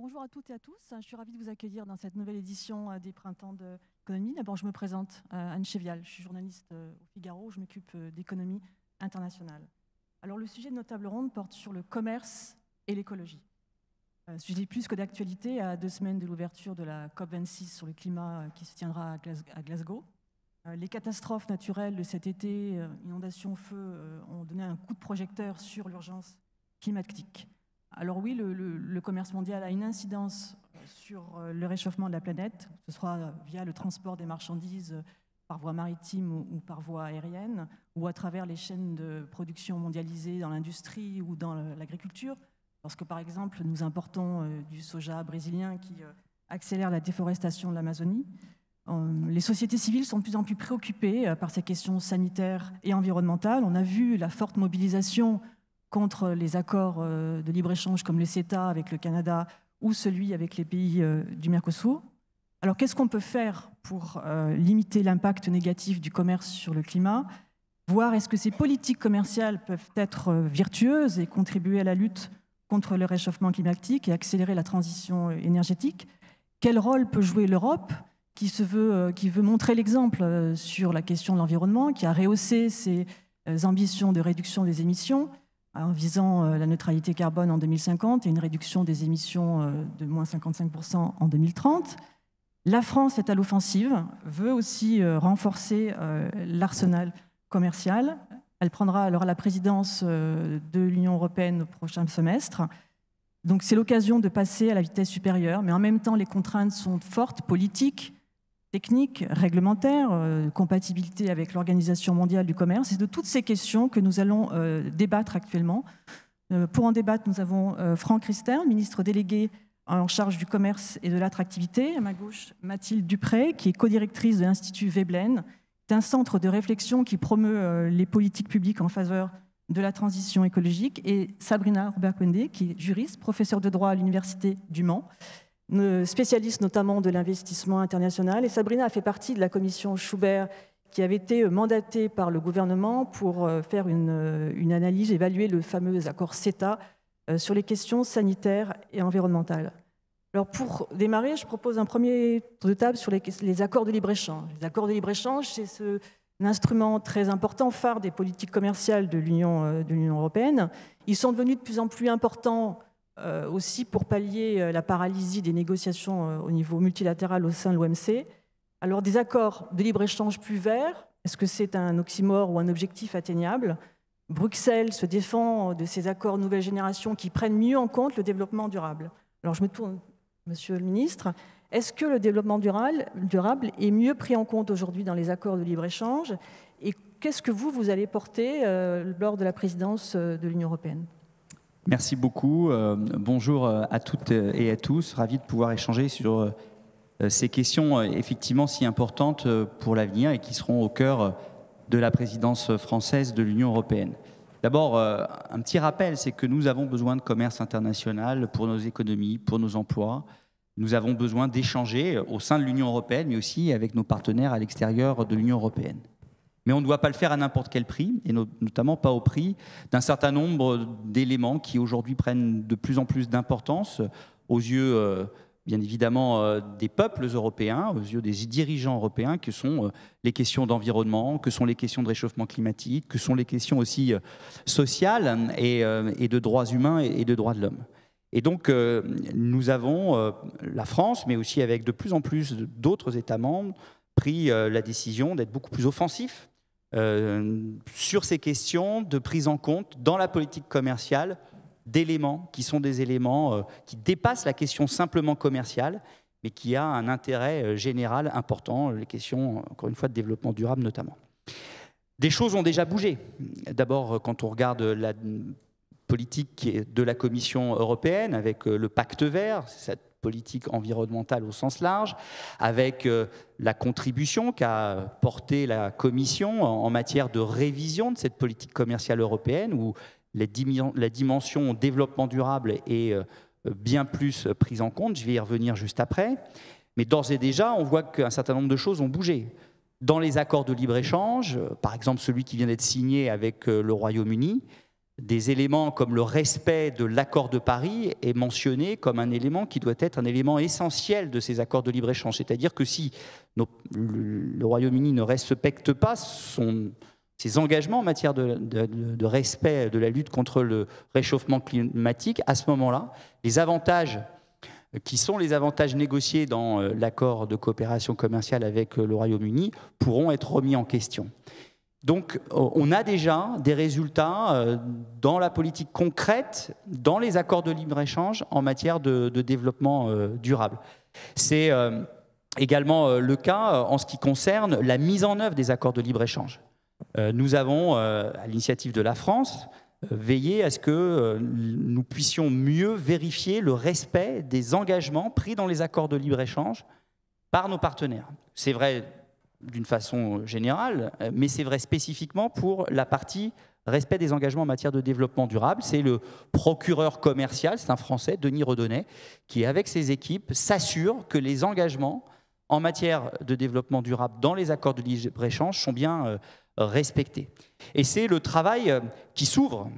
Bonjour à toutes et à tous. Je suis ravie de vous accueillir dans cette nouvelle édition des Printemps de l'économie. D'abord, je me présente, Anne Chévial. Je suis journaliste au Figaro. Je m'occupe d'économie internationale. Alors, le sujet de notre table ronde porte sur le commerce et l'écologie. Sujet plus que d'actualité à 2 semaines de l'ouverture de la COP26 sur le climat qui se tiendra à Glasgow. Les catastrophes naturelles de cet été, inondations, feux, ont donné un coup de projecteur sur l'urgence climatique. Alors oui, le commerce mondial a une incidence sur le réchauffement de la planète, ce sera via le transport des marchandises par voie maritime ou par voie aérienne, ou à travers les chaînes de production mondialisées dans l'industrie ou dans l'agriculture. Lorsque, par exemple, nous importons du soja brésilien qui accélère la déforestation de l'Amazonie, les sociétés civiles sont de plus en plus préoccupées par ces questions sanitaires et environnementales. On a vu la forte mobilisation contre les accords de libre-échange comme le CETA avec le Canada ou celui avec les pays du Mercosur. Alors, qu'est-ce qu'on peut faire pour limiter l'impact négatif du commerce sur le climat? Voir est-ce que ces politiques commerciales peuvent être vertueuses et contribuer à la lutte contre le réchauffement climatique et accélérer la transition énergétique? Quel rôle peut jouer l'Europe qui veut montrer l'exemple sur la question de l'environnement, qui a rehaussé ses ambitions de réduction des émissions en visant la neutralité carbone en 2050 et une réduction des émissions de moins 55% en 2030. La France est à l'offensive, veut aussi renforcer l'arsenal commercial. Elle prendra alors la présidence de l'Union européenne au prochain semestre. Donc c'est l'occasion de passer à la vitesse supérieure, mais en même temps les contraintes sont fortes, politiques, techniques, réglementaires, compatibilité avec l'Organisation mondiale du commerce. C'est de toutes ces questions que nous allons débattre actuellement. Pour en débattre, nous avons Franck Riester, ministre délégué en charge du commerce et de l'attractivité. À ma gauche, Mathilde Dupré, qui est codirectrice de l'Institut Veblen. C'est un centre de réflexion qui promeut les politiques publiques en faveur de la transition écologique. Et Sabrina Robert-Kwende, qui est juriste, professeure de droit à l'Université du Mans, spécialiste notamment de l'investissement international. Et Sabrina a fait partie de la commission Schubert qui avait été mandatée par le gouvernement pour faire une analyse, évaluer le fameux accord CETA sur les questions sanitaires et environnementales. Alors pour démarrer, je propose un premier tour de table sur les accords de libre-échange. Les accords de libre-échange, c'est un instrument très important, phare des politiques commerciales de l'Union européenne. Ils sont devenus de plus en plus importants aussi pour pallier la paralysie des négociations au niveau multilatéral au sein de l'OMC. Alors des accords de libre-échange plus verts, est-ce que c'est un oxymore ou un objectif atteignable? Bruxelles se défend de ces accords nouvelle génération qui prennent mieux en compte le développement durable. Alors je me tourne, Monsieur le Ministre, est-ce que le développement durable est mieux pris en compte aujourd'hui dans les accords de libre-échange? Et qu'est-ce que vous allez porter lors de la présidence de l'Union européenne? Merci beaucoup. Bonjour à toutes et à tous. Ravi de pouvoir échanger sur ces questions effectivement si importantes pour l'avenir et qui seront au cœur de la présidence française de l'Union européenne. D'abord, un petit rappel, c'est que nous avons besoin de commerce international pour nos économies, pour nos emplois. Nous avons besoin d'échanger au sein de l'Union européenne, mais aussi avec nos partenaires à l'extérieur de l'Union européenne. Mais on ne doit pas le faire à n'importe quel prix, et notamment pas au prix d'un certain nombre d'éléments qui aujourd'hui prennent de plus en plus d'importance aux yeux, bien évidemment, des peuples européens, aux yeux des dirigeants européens, que sont les questions d'environnement, que sont les questions de réchauffement climatique, que sont les questions aussi sociales et de droits humains et de droits de l'homme. Et donc, nous avons, la France, mais aussi avec de plus en plus d'autres États membres, pris la décision d'être beaucoup plus offensifs sur ces questions de prise en compte dans la politique commerciale d'éléments qui sont des éléments qui dépassent la question simplement commerciale, mais qui a un intérêt général important, les questions, encore une fois, de développement durable notamment. Des choses ont déjà bougé. D'abord, quand on regarde la politique de la Commission européenne avec le pacte vert, cette politique environnementale au sens large, avec la contribution qu'a portée la Commission en matière de révision de cette politique commerciale européenne, où la dimension développement durable est bien plus prise en compte. Je vais y revenir juste après. Mais d'ores et déjà, on voit qu'un certain nombre de choses ont bougé. Dans les accords de libre-échange, par exemple celui qui vient d'être signé avec le Royaume-Uni, des éléments comme le respect de l'accord de Paris est mentionné comme un élément qui doit être un élément essentiel de ces accords de libre-échange. C'est-à-dire que si le Royaume-Uni ne respecte pas ses engagements en matière de respect de la lutte contre le réchauffement climatique, à ce moment-là, les avantages qui sont les avantages négociés dans l'accord de coopération commerciale avec le Royaume-Uni pourront être remis en question. Donc, on a déjà des résultats dans la politique concrète, dans les accords de libre-échange en matière de développement durable. C'est également le cas en ce qui concerne la mise en œuvre des accords de libre-échange. Nous avons, à l'initiative de la France, veillé à ce que nous puissions mieux vérifier le respect des engagements pris dans les accords de libre-échange par nos partenaires. C'est vrai d'une façon générale, mais c'est vrai spécifiquement pour la partie respect des engagements en matière de développement durable. C'est le procureur commercial, c'est un Français, Denis Redonnet, qui, avec ses équipes, s'assure que les engagements en matière de développement durable dans les accords de libre-échange sont bien respectés. Et c'est le travail qui s'ouvre,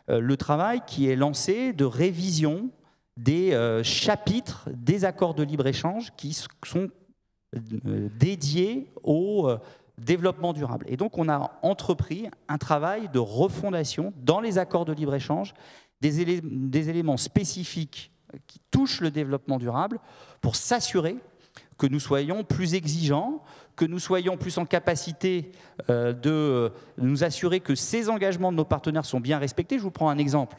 le travail qui est lancé de révision des chapitres des accords de libre-échange qui sont dédiés au développement durable. Et donc on a entrepris un travail de refondation dans les accords de libre-échange des éléments spécifiques qui touchent le développement durable pour s'assurer que nous soyons plus exigeants, que nous soyons plus en capacité de nous assurer que ces engagements de nos partenaires sont bien respectés. Je vous prends un exemple.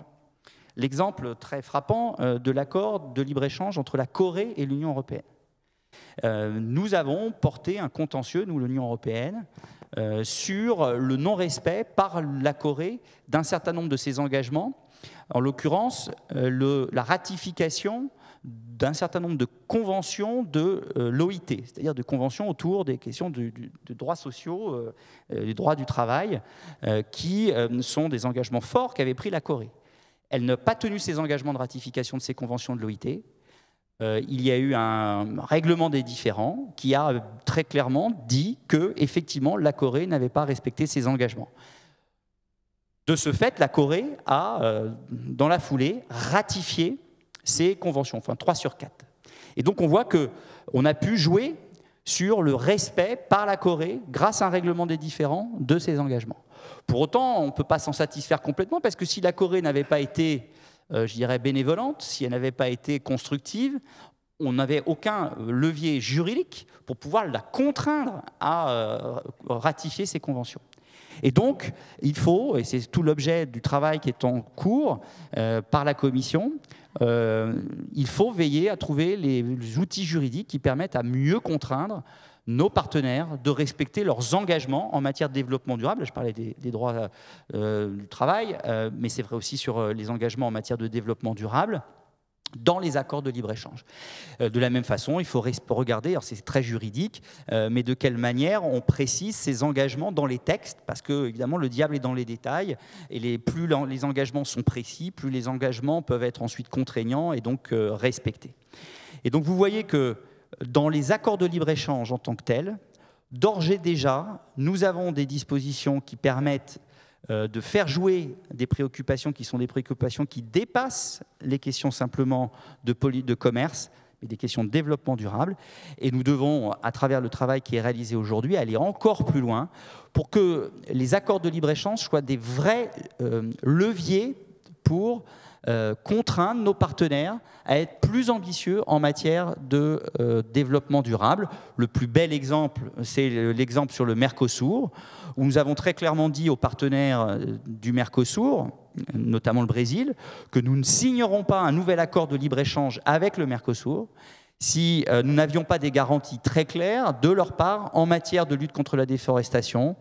L'exemple très frappant de l'accord de libre-échange entre la Corée et l'Union européenne. Nous avons porté un contentieux, nous, l'Union européenne, sur le non-respect par la Corée d'un certain nombre de ses engagements, en l'occurrence la ratification d'un certain nombre de conventions de l'OIT, c'est-à-dire de conventions autour des questions de droits sociaux, des droits du travail, qui sont des engagements forts qu'avait pris la Corée. Elle n'a pas tenu ses engagements de ratification de ces conventions de l'OIT. Il y a eu un règlement des différends qui a très clairement dit que, effectivement, la Corée n'avait pas respecté ses engagements. De ce fait, la Corée a, dans la foulée, ratifié ces conventions, enfin 3 sur 4. Et donc on voit qu'on a pu jouer sur le respect par la Corée, grâce à un règlement des différends, de ces engagements. Pour autant, on ne peut pas s'en satisfaire complètement, parce que si la Corée n'avait pas été, je dirais, bénévolente, si elle n'avait pas été constructive, on n'avait aucun levier juridique pour pouvoir la contraindre à ratifier ces conventions. Et donc, il faut, et c'est tout l'objet du travail qui est en cours par la Commission, il faut veiller à trouver les outils juridiques qui permettent à mieux contraindre nos partenaires de respecter leurs engagements en matière de développement durable. Je parlais des droits du travail, mais c'est vrai aussi sur les engagements en matière de développement durable dans les accords de libre-échange. De la même façon, il faut regarder, alors c'est très juridique, mais de quelle manière on précise ces engagements dans les textes, parce que, évidemment, le diable est dans les détails, et plus les engagements sont précis, plus les engagements peuvent être ensuite contraignants et donc respectés. Et donc vous voyez que dans les accords de libre-échange en tant que tels, d'ores et déjà, nous avons des dispositions qui permettent de faire jouer des préoccupations qui sont des préoccupations qui dépassent les questions simplement de commerce, mais des questions de développement durable. Et nous devons, à travers le travail qui est réalisé aujourd'hui, aller encore plus loin pour que les accords de libre-échange soient des vrais leviers pour contraindre nos partenaires à être plus ambitieux en matière de développement durable. Le plus bel exemple, c'est l'exemple sur le Mercosur, où nous avons très clairement dit aux partenaires du Mercosur, notamment le Brésil, que nous ne signerons pas un nouvel accord de libre-échange avec le Mercosur si nous n'avions pas des garanties très claires de leur part en matière de lutte contre la déforestation,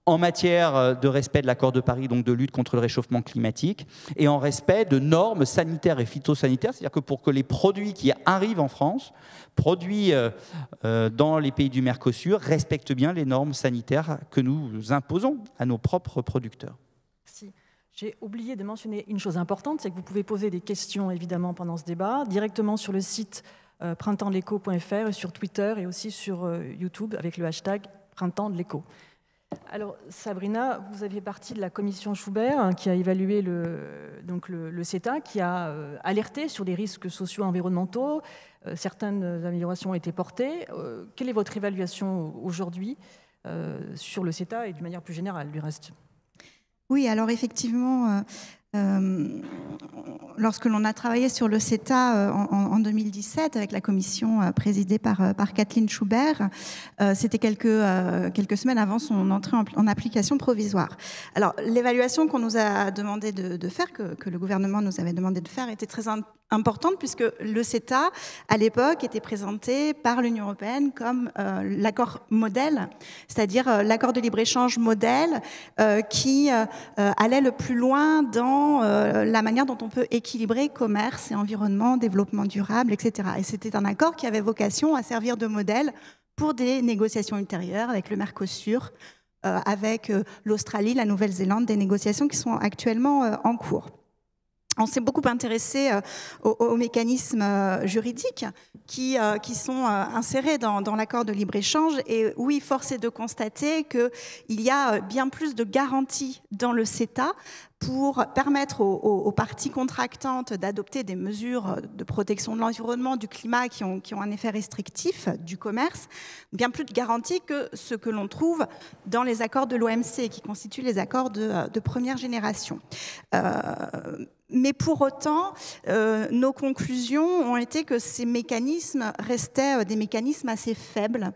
en matière de respect de l'accord de Paris, donc de lutte contre le réchauffement climatique, et en respect de normes sanitaires et phytosanitaires, c'est-à-dire que pour que les produits qui arrivent en France, produits dans les pays du Mercosur, respectent bien les normes sanitaires que nous imposons à nos propres producteurs. Merci. J'ai oublié de mentionner une chose importante, c'est que vous pouvez poser des questions, évidemment, pendant ce débat, directement sur le site printemps-de-l'écho.fr, sur Twitter et aussi sur YouTube avec le hashtag Printemps de l'écho. Alors, Sabrina, vous aviez partie de la commission Schubert hein, qui a évalué le CETA, qui a alerté sur des risques sociaux et environnementaux. Certaines améliorations ont été portées. Quelle est votre évaluation aujourd'hui sur le CETA et d'une manière plus générale, du reste? Oui, alors effectivement, lorsque l'on a travaillé sur le CETA en 2017 avec la commission présidée par Kathleen Schubert, c'était quelques semaines avant son entrée en application provisoire. Alors l'évaluation qu'on nous a demandé de faire, que le gouvernement nous avait demandé de faire, était très importante puisque le CETA, à l'époque, était présenté par l'Union européenne comme l'accord modèle, c'est-à-dire l'accord de libre-échange modèle qui allait le plus loin dans la manière dont on peut équilibrer commerce et environnement, développement durable, etc. Et c'était un accord qui avait vocation à servir de modèle pour des négociations ultérieures avec le Mercosur, avec l'Australie, la Nouvelle-Zélande, des négociations qui sont actuellement en cours. On s'est beaucoup intéressé aux mécanismes juridiques qui sont insérés dans l'accord de libre-échange. Et oui, force est de constater qu'il y a bien plus de garanties dans le CETA pour permettre aux parties contractantes d'adopter des mesures de protection de l'environnement, du climat qui ont un effet restrictif du commerce, bien plus de garanties que ce que l'on trouve dans les accords de l'OMC, qui constituent les accords de première génération. Mais pour autant, nos conclusions ont été que ces mécanismes restaient des mécanismes assez faibles,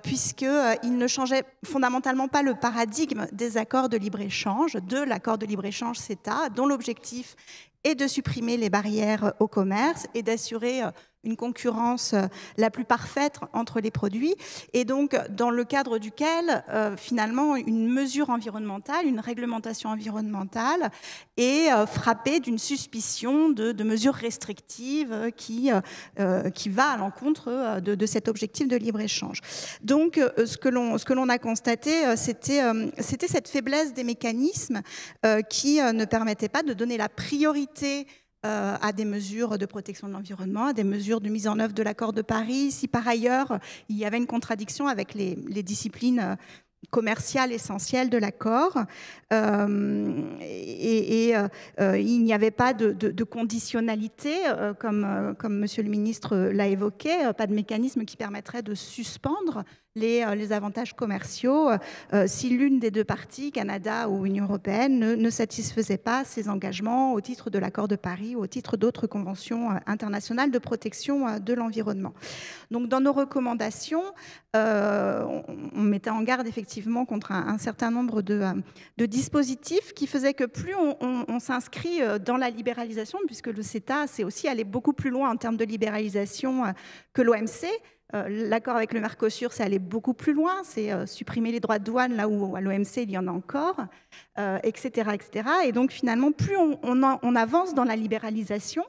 puisqu'ils ne changeaient fondamentalement pas le paradigme des accords de libre-échange, de l'accord de libre-échange CETA, dont l'objectif est de supprimer les barrières au commerce et d'assurer une concurrence la plus parfaite entre les produits, et donc dans le cadre duquel, finalement, une mesure environnementale, une réglementation environnementale est frappée d'une suspicion de mesures restrictives qui va à l'encontre de cet objectif de libre-échange. Donc, ce que l'on a constaté, c'était cette faiblesse des mécanismes qui ne permettaient pas de donner la priorité à des mesures de protection de l'environnement, à des mesures de mise en œuvre de l'accord de Paris, si par ailleurs il y avait une contradiction avec les disciplines commerciales essentielles de l'accord, il n'y avait pas de conditionnalité, comme Monsieur le ministre l'a évoqué, pas de mécanisme qui permettrait de suspendre les avantages commerciaux si l'une des deux parties, Canada ou Union européenne, ne satisfaisait pas ses engagements au titre de l'accord de Paris ou au titre d'autres conventions internationales de protection de l'environnement. Donc dans nos recommandations, on mettait en garde effectivement contre un certain nombre de dispositifs qui faisaient que plus on s'inscrit dans la libéralisation, puisque le CETA, c'est aussi aller beaucoup plus loin en termes de libéralisation que l'OMC. L'accord avec le Mercosur, c'est aller beaucoup plus loin, c'est supprimer les droits de douane là où à l'OMC il y en a encore, etc., etc. Et donc finalement, plus on avance dans la libéralisation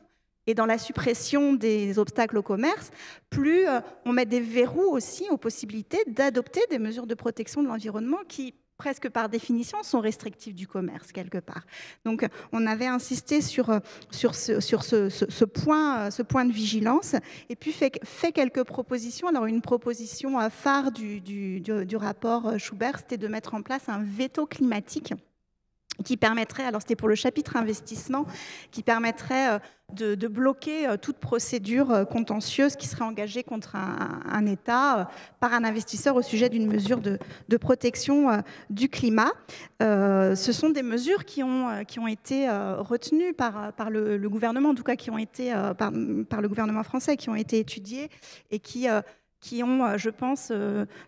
et dans la suppression des obstacles au commerce, plus on met des verrous aussi aux possibilités d'adopter des mesures de protection de l'environnement qui, presque par définition, sont restrictives du commerce, quelque part. Donc, on avait insisté sur ce point de vigilance, et puis fait quelques propositions. Alors, une proposition phare du rapport Schubert, c'était de mettre en place un veto climatique qui permettrait, alors c'était pour le chapitre investissement, qui permettrait de bloquer toute procédure contentieuse qui serait engagée contre un État par un investisseur au sujet d'une mesure de protection du climat. Ce sont des mesures qui ont été retenues par le gouvernement, en tout cas qui ont été par le gouvernement français, qui ont été étudiées et qui ont, je pense,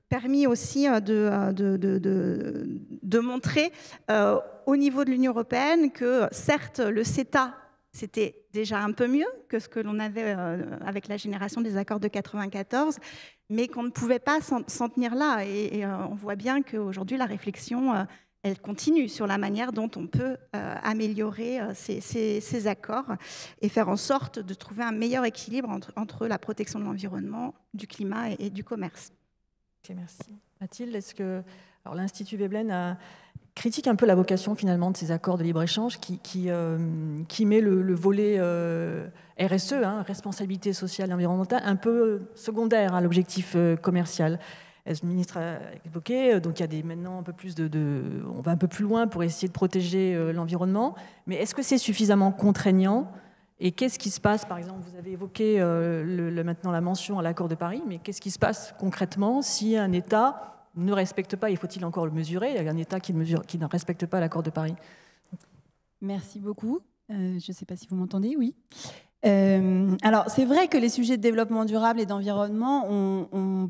permis aussi de montrer au niveau de l'Union européenne que, certes, le CETA, c'était déjà un peu mieux que ce que l'on avait avec la génération des accords de 1994, mais qu'on ne pouvait pas s'en tenir là. Et on voit bien qu'aujourd'hui, la réflexion, elle continue sur la manière dont on peut améliorer ces accords et faire en sorte de trouver un meilleur équilibre entre la protection de l'environnement, du climat et du commerce. Okay, merci. Mathilde, est-ce que l'Institut Veblen critique un peu la vocation finalement de ces accords de libre-échange qui met le volet RSE, responsabilité sociale et environnementale, un peu secondaire à l'objectif commercial. le ministre a évoqué. Donc il y a maintenant un peu plus on va un peu plus loin pour essayer de protéger l'environnement. Mais est-ce que c'est suffisamment contraignant? Et qu'est-ce qui se passe, par exemple, vous avez évoqué maintenant la mention à l'accord de Paris, mais qu'est-ce qui se passe concrètement si un État ne respecte pas, il faut-il encore le mesurer, il y a un État qui ne respecte pas l'accord de Paris? Merci beaucoup. Je ne sais pas si vous m'entendez, oui. Alors, c'est vrai que les sujets de développement durable et d'environnement ont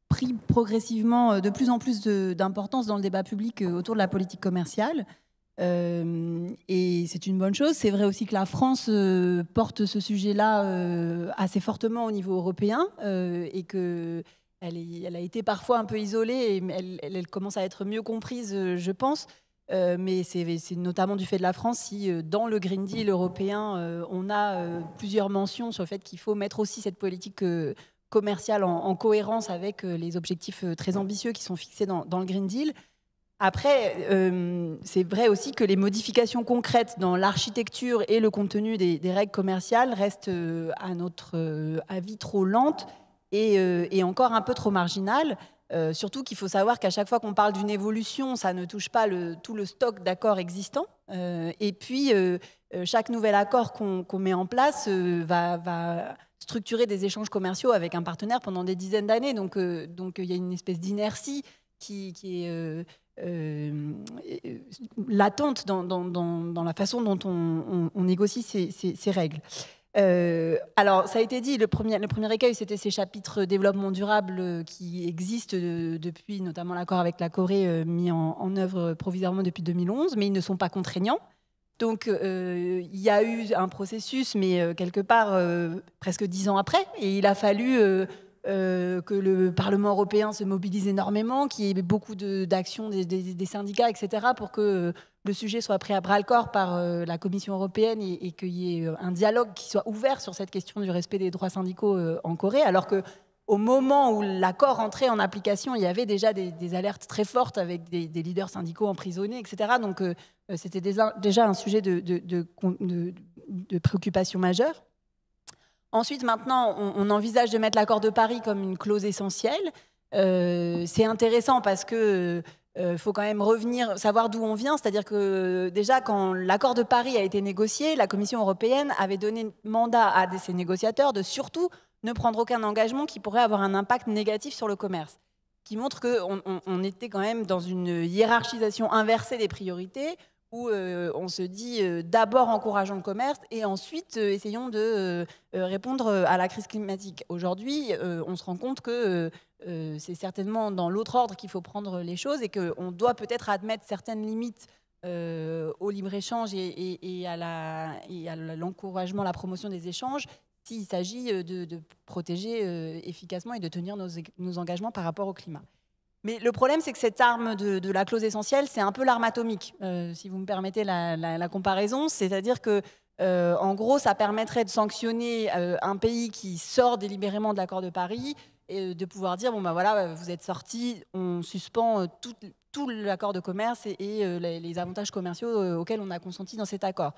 pris progressivement de plus en plus d'importance dans le débat public autour de la politique commerciale. Et c'est une bonne chose. C'est vrai aussi que la France porte ce sujet-là assez fortement au niveau européen et qu'elle a été parfois un peu isolée et elle commence à être mieux comprise, je pense. Mais c'est notamment du fait de la France si dans le Green Deal européen, on a plusieurs mentions sur le fait qu'il faut mettre aussi cette politique commerciale en cohérence avec les objectifs très ambitieux qui sont fixés dans le Green Deal. Après, c'est vrai aussi que les modifications concrètes dans l'architecture et le contenu des règles commerciales restent, à notre avis, trop lentes et encore un peu trop marginales. Surtout qu'il faut savoir qu'à chaque fois qu'on parle d'une évolution, ça ne touche pas tout le stock d'accords existants. Et puis, chaque nouvel accord qu'on met en place va structurer des échanges commerciaux avec un partenaire pendant des dizaines d'années. Donc, il y a une espèce d'inertie qui est latente dans la façon dont on négocie ces règles. Alors, ça a été dit, le premier écueil, c'était ces chapitres développement durable qui existent depuis notamment l'accord avec la Corée mis en œuvre provisoirement depuis 2011, mais ils ne sont pas contraignants. Donc, il y a eu un processus, mais quelque part presque 10 ans après, et il a fallu que le Parlement européen se mobilise énormément, qu'il y ait beaucoup d'actions des syndicats, etc., pour que le sujet soit pris à bras-le-corps par la Commission européenne et qu'il y ait un dialogue qui soit ouvert sur cette question du respect des droits syndicaux en Corée, alors qu'au moment où l'accord entrait en application, il y avait déjà des alertes très fortes avec des leaders syndicaux emprisonnés, etc. Donc c'était déjà un sujet de préoccupation majeure. Ensuite, maintenant, on envisage de mettre l'accord de Paris comme une clause essentielle. C'est intéressant parce que faut quand même savoir d'où on vient. C'est-à-dire que déjà, quand l'accord de Paris a été négocié, la Commission européenne avait donné mandat à ses négociateurs de surtout ne prendre aucun engagement qui pourrait avoir un impact négatif sur le commerce, qui montre qu'on était quand même dans une hiérarchisation inversée des priorités, où on se dit d'abord encourageons le commerce et ensuite essayons de répondre à la crise climatique. Aujourd'hui, on se rend compte que c'est certainement dans l'autre ordre qu'il faut prendre les choses et qu'on doit peut-être admettre certaines limites au libre-échange et à l'encouragement, la promotion des échanges, s'il s'agit de protéger efficacement et de tenir nos engagements par rapport au climat. Mais le problème, c'est que cette arme de la clause essentielle, c'est un peu l'arme atomique, si vous me permettez la comparaison. C'est-à-dire que, en gros, ça permettrait de sanctionner un pays qui sort délibérément de l'accord de Paris et de pouvoir dire, bon ben voilà, vous êtes sortis, on suspend tout l'accord de commerce et les avantages commerciaux auxquels on a consenti dans cet accord.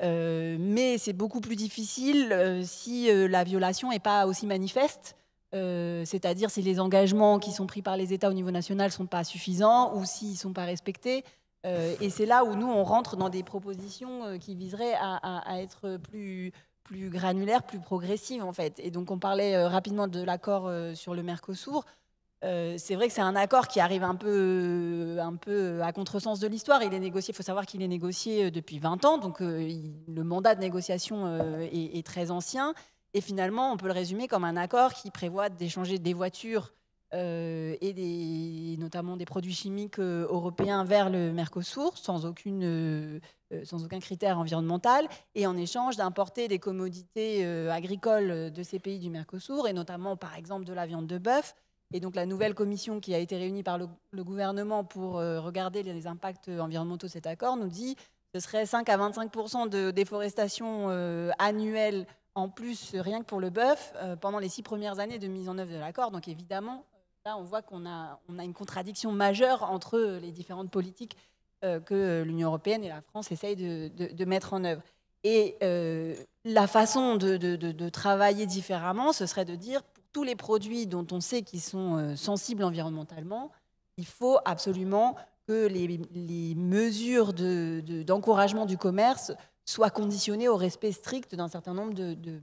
Mais c'est beaucoup plus difficile si la violation n'est pas aussi manifeste. C'est-à-dire si les engagements qui sont pris par les États au niveau national ne sont pas suffisants ou s'ils ne sont pas respectés. Et c'est là où nous, on rentre dans des propositions qui viseraient à être plus granulaires, plus progressives, en fait. Et donc, on parlait rapidement de l'accord sur le Mercosur. C'est vrai que c'est un accord qui arrive un peu à contresens de l'histoire. Il faut savoir qu'il est négocié depuis 20 ans, donc le mandat de négociation est très ancien. Et finalement, on peut le résumer comme un accord qui prévoit d'échanger des voitures et notamment des produits chimiques européens vers le Mercosur sans aucun critère environnemental, et en échange d'importer des commodités agricoles de ces pays du Mercosur, et notamment par exemple de la viande de bœuf. Et donc la nouvelle commission qui a été réunie par le gouvernement pour regarder les impacts environnementaux de cet accord nous dit que ce serait 5 à 25% de déforestation annuelle en plus, rien que pour le bœuf, pendant les 6 premières années de mise en œuvre de l'accord. Donc évidemment, là, on voit qu'on a une contradiction majeure entre les différentes politiques que l'Union européenne et la France essayent de mettre en œuvre. Et la façon de travailler différemment, ce serait de dire, pour tous les produits dont on sait qu'ils sont sensibles environnementalement, il faut absolument que les mesures d'encouragement du commerce soient conditionnées au respect strict d'un certain nombre de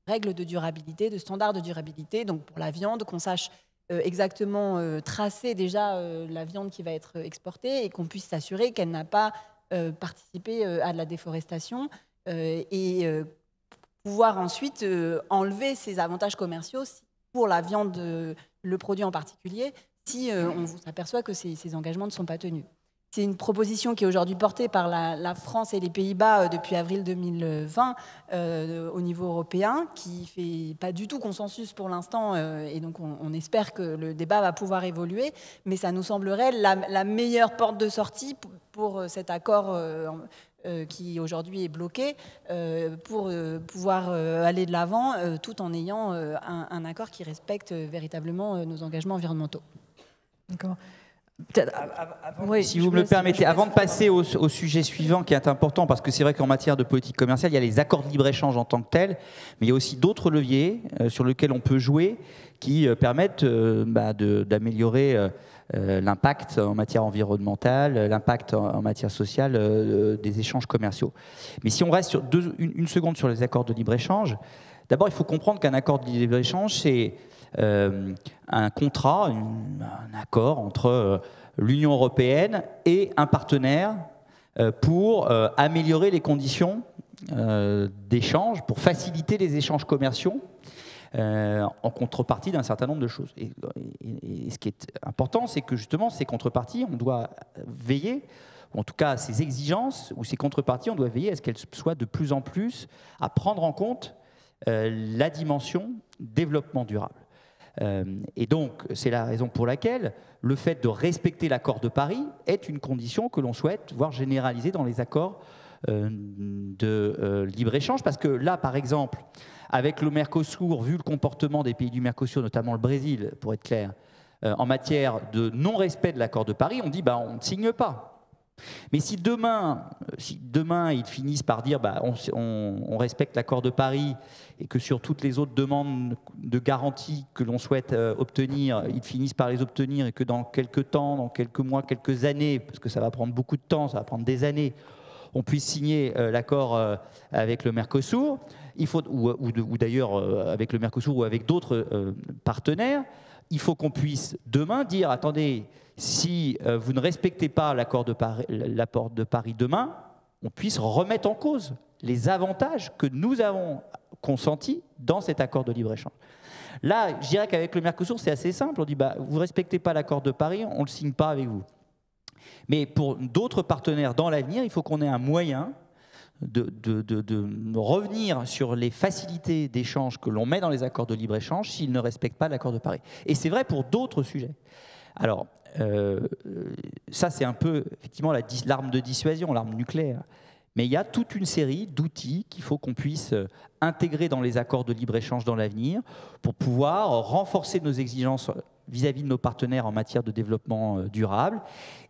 règles de durabilité, de standards de durabilité. Donc pour la viande, qu'on sache exactement tracer déjà la viande qui va être exportée et qu'on puisse s'assurer qu'elle n'a pas participé à de la déforestation et pouvoir ensuite enlever ces avantages commerciaux pour la viande, le produit en particulier, si on s'aperçoit que ces engagements ne sont pas tenus. C'est une proposition qui est aujourd'hui portée par la France et les Pays-Bas depuis avril 2020 au niveau européen, qui ne fait pas du tout consensus pour l'instant, et donc on espère que le débat va pouvoir évoluer, mais ça nous semblerait la meilleure porte de sortie pour cet accord qui aujourd'hui est bloqué, pour pouvoir aller de l'avant tout en ayant un accord qui respecte véritablement nos engagements environnementaux. D'accord. Si vous me le permettez, avant de passer au sujet suivant qui est important, parce que c'est vrai qu'en matière de politique commerciale, il y a les accords de libre-échange en tant que tels, mais il y a aussi d'autres leviers sur lesquels on peut jouer qui permettent d'améliorer l'impact en matière environnementale, l'impact en matière sociale des échanges commerciaux. Mais si on reste sur une seconde sur les accords de libre-échange, d'abord il faut comprendre qu'un accord de libre-échange, c'est un contrat, un accord entre l'Union européenne et un partenaire pour améliorer les conditions d'échange, pour faciliter les échanges commerciaux en contrepartie d'un certain nombre de choses. Et ce qui est important, c'est que justement, ces contreparties, on doit veiller, ou en tout cas ces exigences ou ces contreparties, on doit veiller à ce qu'elles soient de plus en plus à prendre en compte la dimension développement durable. Et donc, c'est la raison pour laquelle le fait de respecter l'accord de Paris est une condition que l'on souhaite voir généralisée dans les accords de libre-échange. Parce que là, par exemple, avec le Mercosur, vu le comportement des pays du Mercosur, notamment le Brésil, pour être clair, en matière de non-respect de l'accord de Paris, on dit on ne signe pas. Mais si demain ils finissent par dire on respecte l'accord de Paris et que sur toutes les autres demandes de garantie que l'on souhaite obtenir, ils finissent par les obtenir et que dans quelques temps, dans quelques mois, quelques années, parce que ça va prendre beaucoup de temps, ça va prendre des années, on puisse signer l'accord avec le Mercosur, ou d'ailleurs avec le Mercosur ou avec d'autres partenaires, il faut qu'on puisse demain dire attendez, si vous ne respectez pas l'accord de Paris demain, on puisse remettre en cause les avantages que nous avons consentis dans cet accord de libre-échange. Là, je dirais qu'avec le Mercosur, c'est assez simple. On dit vous ne respectez pas l'accord de Paris, on ne le signe pas avec vous. Mais pour d'autres partenaires dans l'avenir, il faut qu'on ait un moyen de revenir sur les facilités d'échange que l'on met dans les accords de libre-échange s'ils ne respectent pas l'accord de Paris. Et c'est vrai pour d'autres sujets. Alors, ça c'est un peu effectivement l'arme de dissuasion, l'arme nucléaire. Mais il y a toute une série d'outils qu'il faut qu'on puisse intégrer dans les accords de libre-échange dans l'avenir pour pouvoir renforcer nos exigences vis-à-vis de nos partenaires en matière de développement durable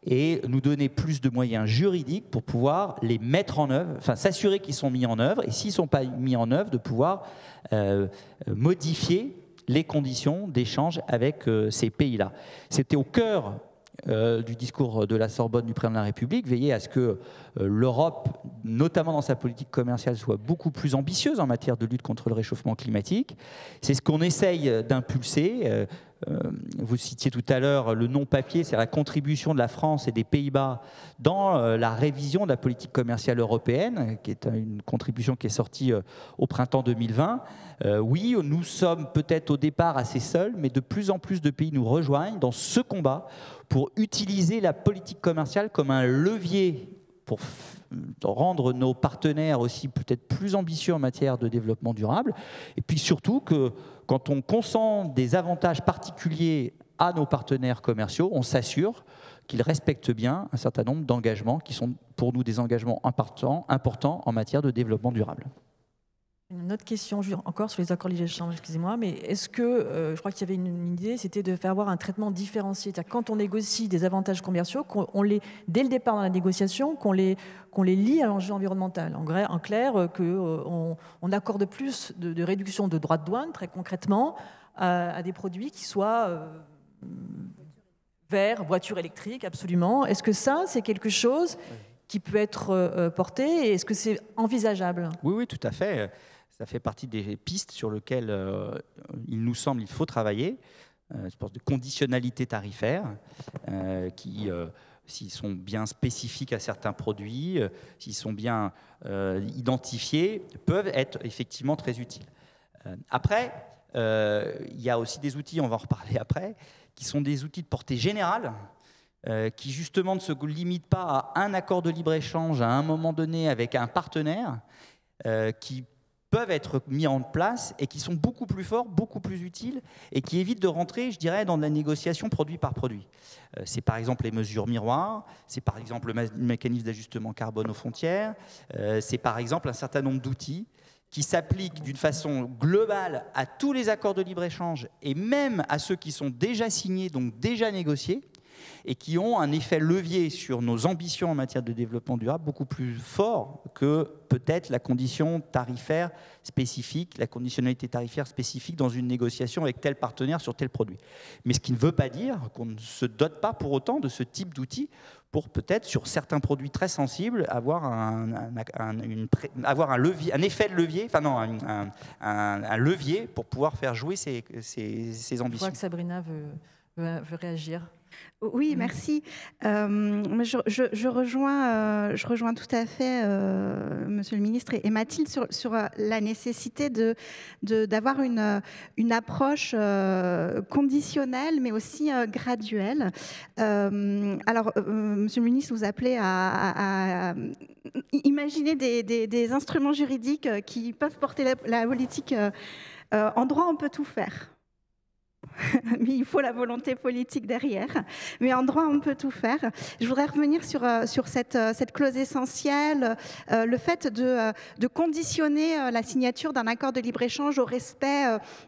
et nous donner plus de moyens juridiques pour pouvoir les mettre en œuvre, enfin s'assurer qu'ils sont mis en œuvre et s'ils ne sont pas mis en œuvre, de pouvoir modifier les conditions d'échange avec ces pays-là. C'était au cœur du discours de la Sorbonne du président de la République, veiller à ce que l'Europe, notamment dans sa politique commerciale, soit beaucoup plus ambitieuse en matière de lutte contre le réchauffement climatique. C'est ce qu'on essaye d'impulser. Vous citiez tout à l'heure le non-papier, c'est la contribution de la France et des Pays-Bas dans la révision de la politique commerciale européenne, qui est une contribution qui est sortie au printemps 2020. Oui, nous sommes peut-être au départ assez seuls, mais de plus en plus de pays nous rejoignent dans ce combat pour utiliser la politique commerciale comme un levier pour rendre nos partenaires aussi peut-être plus ambitieux en matière de développement durable. Et puis surtout que quand on consent des avantages particuliers à nos partenaires commerciaux, on s'assure qu'ils respectent bien un certain nombre d'engagements qui sont pour nous des engagements importants en matière de développement durable. Une autre question, encore sur les accords de libre-échange, excusez-moi, mais est-ce que, je crois qu'il y avait une idée, c'était de faire avoir un traitement différencié, c'est-à-dire quand on négocie des avantages commerciaux, dès le départ dans la négociation, qu'on les lie à l'enjeu environnemental. En clair, qu'on accorde plus de réduction de droits de douane, très concrètement, à des produits qui soient verts, voitures électriques, absolument. Est-ce que ça, c'est quelque chose qui peut être porté et est-ce que c'est envisageable ? Oui, tout à fait. Ça fait partie des pistes sur lesquelles il nous semble qu'il faut travailler, une sorte de conditionnalité tarifaire qui, s'ils sont bien spécifiques à certains produits, s'ils sont bien identifiés, peuvent être effectivement très utiles. Après, il y a aussi des outils, on va en reparler après, qui sont des outils de portée générale, qui justement ne se limitent pas à un accord de libre-échange à un moment donné avec un partenaire, qui peuvent être mis en place et qui sont beaucoup plus forts, beaucoup plus utiles et qui évitent de rentrer, je dirais, dans de la négociation produit par produit. C'est par exemple les mesures miroirs, c'est par exemple le mécanisme d'ajustement carbone aux frontières, c'est par exemple un certain nombre d'outils qui s'appliquent d'une façon globale à tous les accords de libre-échange et même à ceux qui sont déjà signés, donc déjà négociés, et qui ont un effet levier sur nos ambitions en matière de développement durable beaucoup plus fort que peut-être la condition tarifaire spécifique, la conditionnalité tarifaire spécifique dans une négociation avec tel partenaire sur tel produit. Mais ce qui ne veut pas dire qu'on ne se dote pas pour autant de ce type d'outils pour peut-être, sur certains produits très sensibles, avoir un levier, un effet de levier, enfin non, un levier pour pouvoir faire jouer ses ambitions. Je crois que Sabrina veut réagir. Oui, merci. Je rejoins tout à fait Monsieur le ministre et Mathilde sur la nécessité d'avoir une approche conditionnelle, mais aussi graduelle. Alors, Monsieur le ministre, vous appelez à imaginer des instruments juridiques qui peuvent porter la politique. En droit, on peut tout faire. Mais il faut la volonté politique derrière. Mais en droit, on peut tout faire. Je voudrais revenir sur cette clause essentielle, le fait de conditionner la signature d'un accord de libre-échange au respect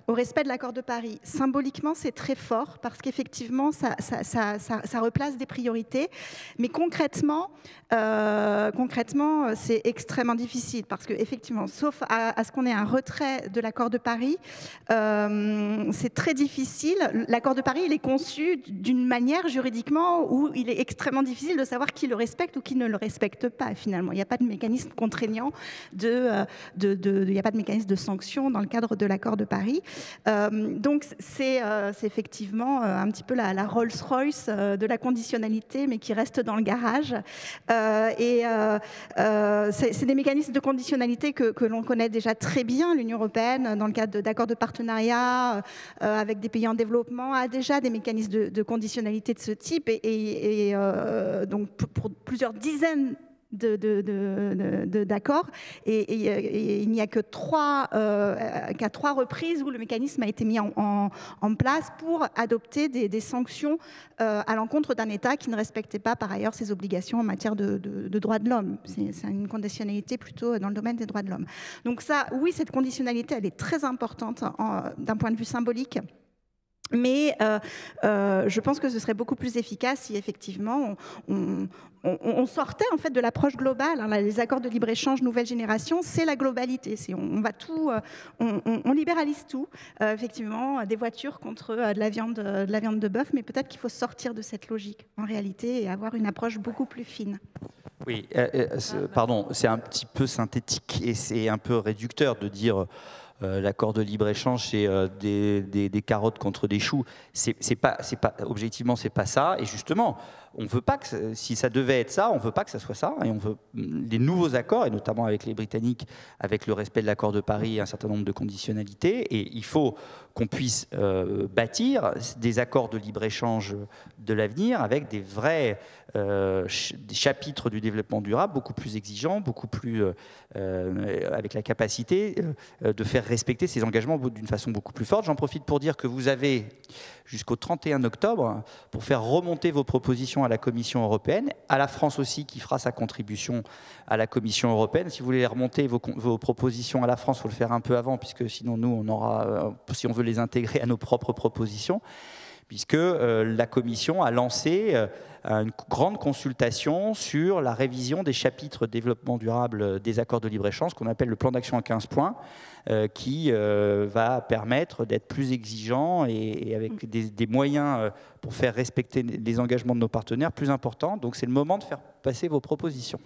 de l'accord de Paris. Symboliquement, c'est très fort parce qu'effectivement, ça replace des priorités. Mais concrètement, c'est extrêmement difficile parce qu'effectivement, sauf à ce qu'on ait un retrait de l'accord de Paris, c'est très difficile. L'accord de Paris, il est conçu d'une manière juridiquement où il est extrêmement difficile de savoir qui le respecte ou qui ne le respecte pas, finalement. Il n'y a pas de mécanisme contraignant, il n'y a pas de mécanisme de sanction dans le cadre de l'accord de Paris. Donc, c'est effectivement un petit peu la Rolls-Royce de la conditionnalité, mais qui reste dans le garage. C'est des mécanismes de conditionnalité que l'on connaît déjà très bien. L'Union européenne, dans le cadre d'accords de partenariat avec des pays en développement, a déjà des mécanismes de conditionnalité de ce type donc pour plusieurs dizaines d'accords et il n'y a qu'à trois reprises où le mécanisme a été mis en place pour adopter des sanctions à l'encontre d'un État qui ne respectait pas par ailleurs ses obligations en matière de droits de l'homme. C'est une conditionnalité plutôt dans le domaine des droits de l'homme. Donc ça, oui, cette conditionnalité, elle est très importante d'un point de vue symbolique. Mais je pense que ce serait beaucoup plus efficace si effectivement on sortait en fait de l'approche globale. Les accords de libre-échange nouvelle génération, c'est la globalité. On va tout, on libéralise tout. Effectivement, des voitures contre de la viande de bœuf, mais peut-être qu'il faut sortir de cette logique en réalité et avoir une approche beaucoup plus fine. Oui, pardon, c'est un petit peu synthétique et c'est un peu réducteur de dire. L'accord de libre-échange, c'est des carottes contre des choux. Objectivement, c'est pas ça. Et justement, on veut pas que, si ça devait être ça, on veut pas que ça soit ça. Et on veut les nouveaux accords, et notamment avec les Britanniques, avec le respect de l'accord de Paris et un certain nombre de conditionnalités. Et il faut qu'on puisse bâtir des accords de libre-échange de l'avenir avec des vrais des chapitres du développement durable beaucoup plus exigeants, beaucoup plus avec la capacité de faire respecter ces engagements d'une façon beaucoup plus forte. J'en profite pour dire que vous avez jusqu'au 31 octobre pour faire remonter vos propositions à la Commission européenne, à la France aussi qui fera sa contribution à la Commission européenne. Si vous voulez remonter vos propositions à la France, il faut le faire un peu avant, puisque sinon nous, on aura, si on veut les intégrer à nos propres propositions, puisque la Commission a lancé une grande consultation sur la révision des chapitres développement durable des accords de libre-échange, qu'on appelle le plan d'action à 15 points, qui va permettre d'être plus exigeant et avec des moyens pour faire respecter les engagements de nos partenaires plus importants. Donc c'est le moment de faire passer vos propositions.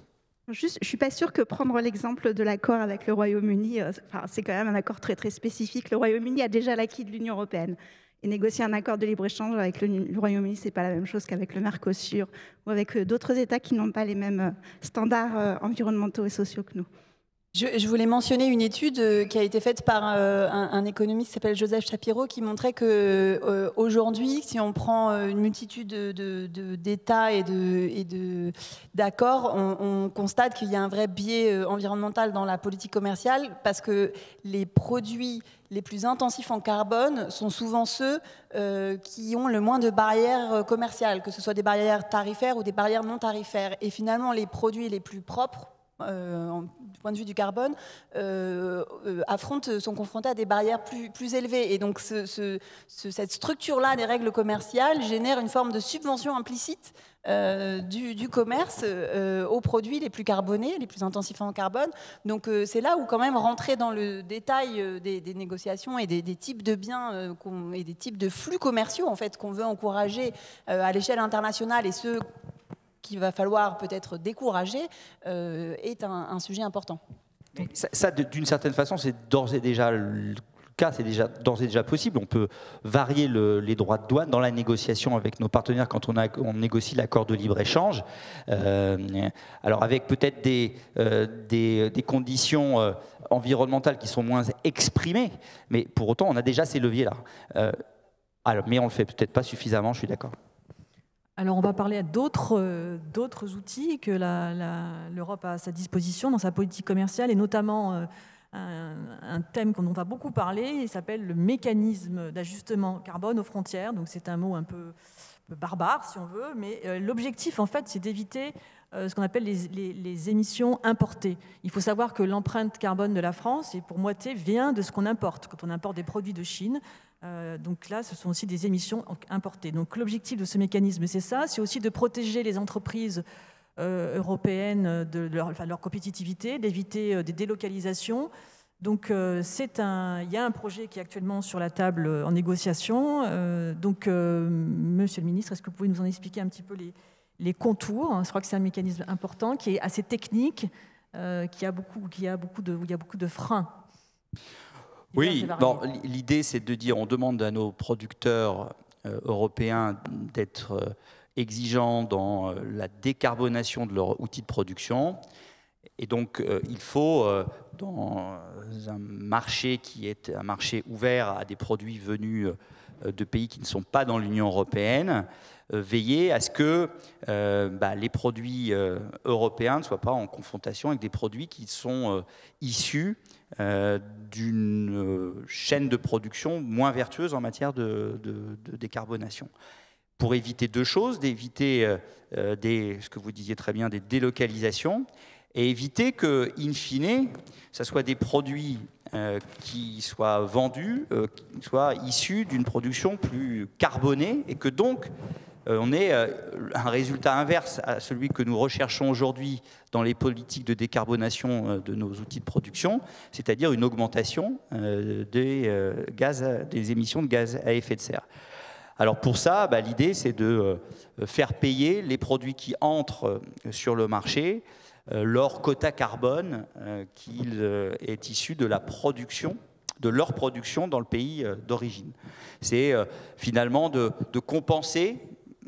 Juste, je ne suis pas sûre que prendre l'exemple de l'accord avec le Royaume-Uni, c'est quand même un accord très, très spécifique. Le Royaume-Uni a déjà l'acquis de l'Union européenne. Et négocier un accord de libre-échange avec le Royaume-Uni, ce n'est pas la même chose qu'avec le Mercosur ou avec d'autres États qui n'ont pas les mêmes standards environnementaux et sociaux que nous. Je voulais mentionner une étude qui a été faite par un économiste qui s'appelle Joseph Shapiro, qui montrait qu'aujourd'hui, si on prend une multitude d'États et d'accords, on constate qu'il y a un vrai biais environnemental dans la politique commerciale, parce que les produits les plus intensifs en carbone sont souvent ceux qui ont le moins de barrières commerciales, que ce soit des barrières tarifaires ou des barrières non tarifaires. Et finalement, les produits les plus propres, du point de vue du carbone, sont confrontés à des barrières plus élevées. Et donc cette structure-là des règles commerciales génère une forme de subvention implicite du commerce aux produits les plus carbonés, les plus intensifs en carbone. Donc c'est là où quand même rentrer dans le détail des négociations et des types de biens et des types de flux commerciaux en fait, qu'on veut encourager à l'échelle internationale, et ceux qu'il va falloir peut-être décourager, est un sujet important. Ça d'une certaine façon, c'est d'ores et déjà le cas, c'est d'ores et déjà possible. On peut varier les droits de douane dans la négociation avec nos partenaires quand on négocie l'accord de libre-échange. Alors avec peut-être des conditions environnementales qui sont moins exprimées, mais pour autant, on a déjà ces leviers-là. Mais on ne le fait peut-être pas suffisamment, je suis d'accord. Alors, on va parler d'autres outils que l'Europe a à sa disposition dans sa politique commerciale, et notamment un thème dont on va beaucoup parler, il s'appelle le mécanisme d'ajustement carbone aux frontières. Donc, c'est un mot un peu barbare, si on veut, mais l'objectif, en fait, c'est d'éviter ce qu'on appelle les émissions importées. Il faut savoir que l'empreinte carbone de la France, pour moitié, vient de ce qu'on importe. Quand on importe des produits de Chine, donc là, ce sont aussi des émissions importées. Donc l'objectif de ce mécanisme, c'est ça, c'est aussi de protéger les entreprises européennes de leur compétitivité, d'éviter des délocalisations. Donc il y a un projet qui est actuellement sur la table en négociation. Monsieur le ministre, est-ce que vous pouvez nous en expliquer un petit peu les contours? Je crois que c'est un mécanisme important qui est assez technique, où il y a beaucoup de freins. Oui, bon, l'idée c'est de dire, on demande à nos producteurs européens d'être exigeants dans la décarbonation de leur outil de production. Et donc il faut, dans un marché qui est un marché ouvert à des produits venus de pays qui ne sont pas dans l'Union européenne, veiller à ce que les produits européens ne soient pas en confrontation avec des produits qui sont issus d'une chaîne de production moins vertueuse en matière de décarbonation. Pour éviter deux choses, d'éviter ce que vous disiez très bien, des délocalisations, et éviter que, in fine, ce soit des produits qui soient vendus, qui soient issus d'une production plus carbonée, et que donc on ait un résultat inverse à celui que nous recherchons aujourd'hui dans les politiques de décarbonation de nos outils de production, c'est-à-dire une augmentation des émissions de gaz à effet de serre. Alors pour ça, l'idée c'est de faire payer les produits qui entrent sur le marché leur quota carbone qui est issu de leur production dans le pays d'origine. C'est finalement de compenser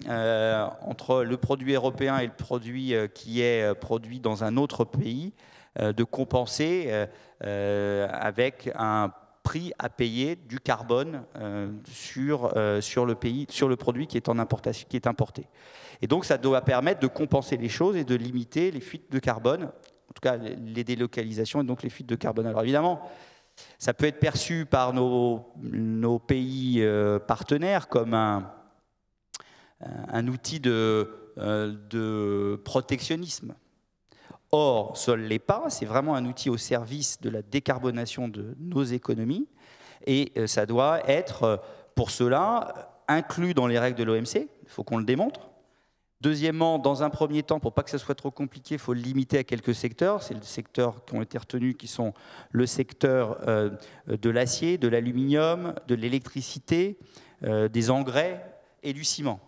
entre le produit européen et le produit qui est produit dans un autre pays, de compenser avec un prix à payer du carbone sur le produit qui est en importation, qui est importé. Et donc ça doit permettre de compenser les choses et de limiter les fuites de carbone, en tout cas les délocalisations et donc les fuites de carbone. Alors évidemment, Ça peut être perçu par nos pays partenaires comme un outil de protectionnisme. Or, ça ne l'est pas, c'est vraiment un outil au service de la décarbonation de nos économies et ça doit être, pour cela, inclus dans les règles de l'OMC, il faut qu'on le démontre. Deuxièmement, dans un premier temps, pour pas que ça soit trop compliqué, il faut le limiter à quelques secteurs. C'est les secteurs qui ont été retenus, qui sont le secteur de l'acier, de l'aluminium, de l'électricité, des engrais et du ciment.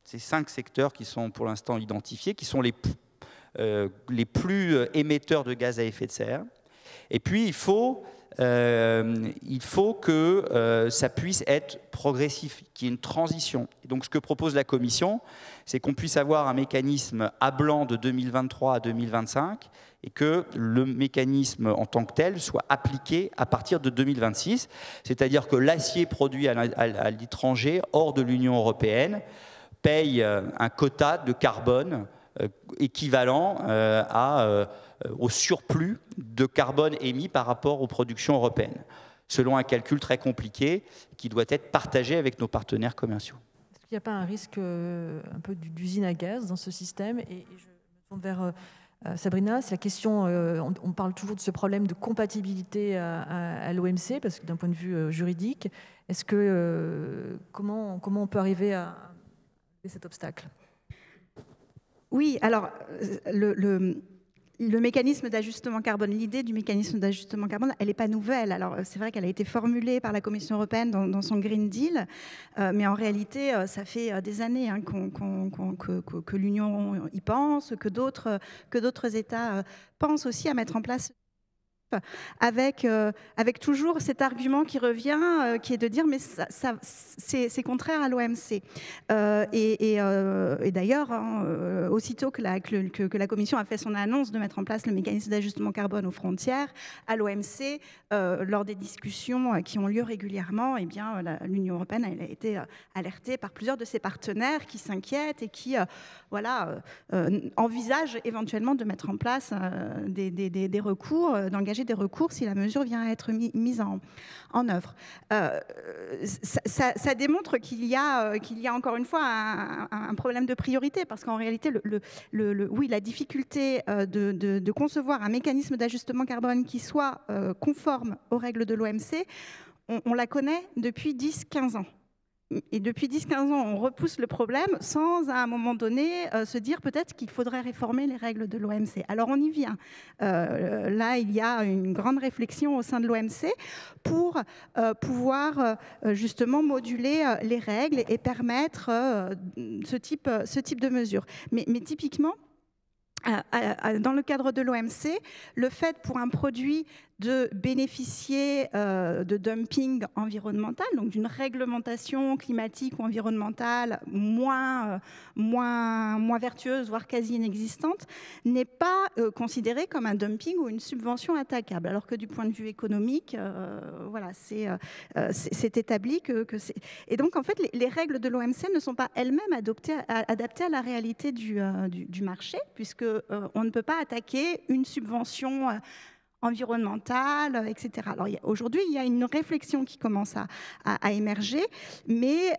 Ces 5 secteurs qui sont pour l'instant identifiés, qui sont les plus émetteurs de gaz à effet de serre. Et puis, il faut que ça puisse être progressif, qu'il y ait une transition. Et donc, ce que propose la Commission, c'est qu'on puisse avoir un mécanisme à blanc de 2023 à 2025 et que le mécanisme en tant que tel soit appliqué à partir de 2026. C'est-à-dire que l'acier produit à l'étranger, hors de l'Union européenne, paye un quota de carbone équivalent au surplus de carbone émis par rapport aux productions européennes, selon un calcul très compliqué qui doit être partagé avec nos partenaires commerciaux. Est-ce qu'il n'y a pas un risque un peu d'usine à gaz dans ce système? Et je me tourne vers Sabrina, c'est la question, on parle toujours de ce problème de compatibilité à l'OMC, parce que d'un point de vue juridique, est-ce que, comment on peut arriver à cet obstacle? Oui, alors le mécanisme d'ajustement carbone, l'idée du mécanisme d'ajustement carbone, elle n'est pas nouvelle. Alors c'est vrai qu'elle a été formulée par la Commission européenne dans son Green Deal, mais en réalité, ça fait des années que l'Union y pense, que d'autres États pensent aussi à mettre en place, avec toujours cet argument qui revient, qui est de dire mais c'est contraire à l'OMC. Et d'ailleurs, aussitôt que la Commission a fait son annonce de mettre en place le mécanisme d'ajustement carbone aux frontières, à l'OMC, lors des discussions qui ont lieu régulièrement, eh bien, l'Union européenne a été alertée par plusieurs de ses partenaires qui s'inquiètent et qui envisagent éventuellement de mettre en place des recours, d'engager des recours si la mesure vient à être mise en œuvre. Ça démontre qu'il y a encore une fois un problème de priorité, parce qu'en réalité, oui, la difficulté de concevoir un mécanisme d'ajustement carbone qui soit conforme aux règles de l'OMC, on la connaît depuis 10-15 ans. Et depuis 10-15 ans, on repousse le problème sans, à un moment donné, se dire peut-être qu'il faudrait réformer les règles de l'OMC. Alors, on y vient. Là, il y a une grande réflexion au sein de l'OMC pour pouvoir justement moduler les règles et permettre ce type de mesures. Mais typiquement, dans le cadre de l'OMC, le fait pour un produit de bénéficier de dumping environnemental, donc d'une réglementation climatique ou environnementale moins vertueuse, voire quasi inexistante, n'est pas considéré comme un dumping ou une subvention attaquable. Alors que du point de vue économique, voilà, c'est établi que c'est... Et donc, en fait, les règles de l'OMC ne sont pas elles-mêmes adaptées à la réalité du marché, puisque on ne peut pas attaquer une subvention environnementale, etc. Alors aujourd'hui, il y a une réflexion qui commence à émerger, mais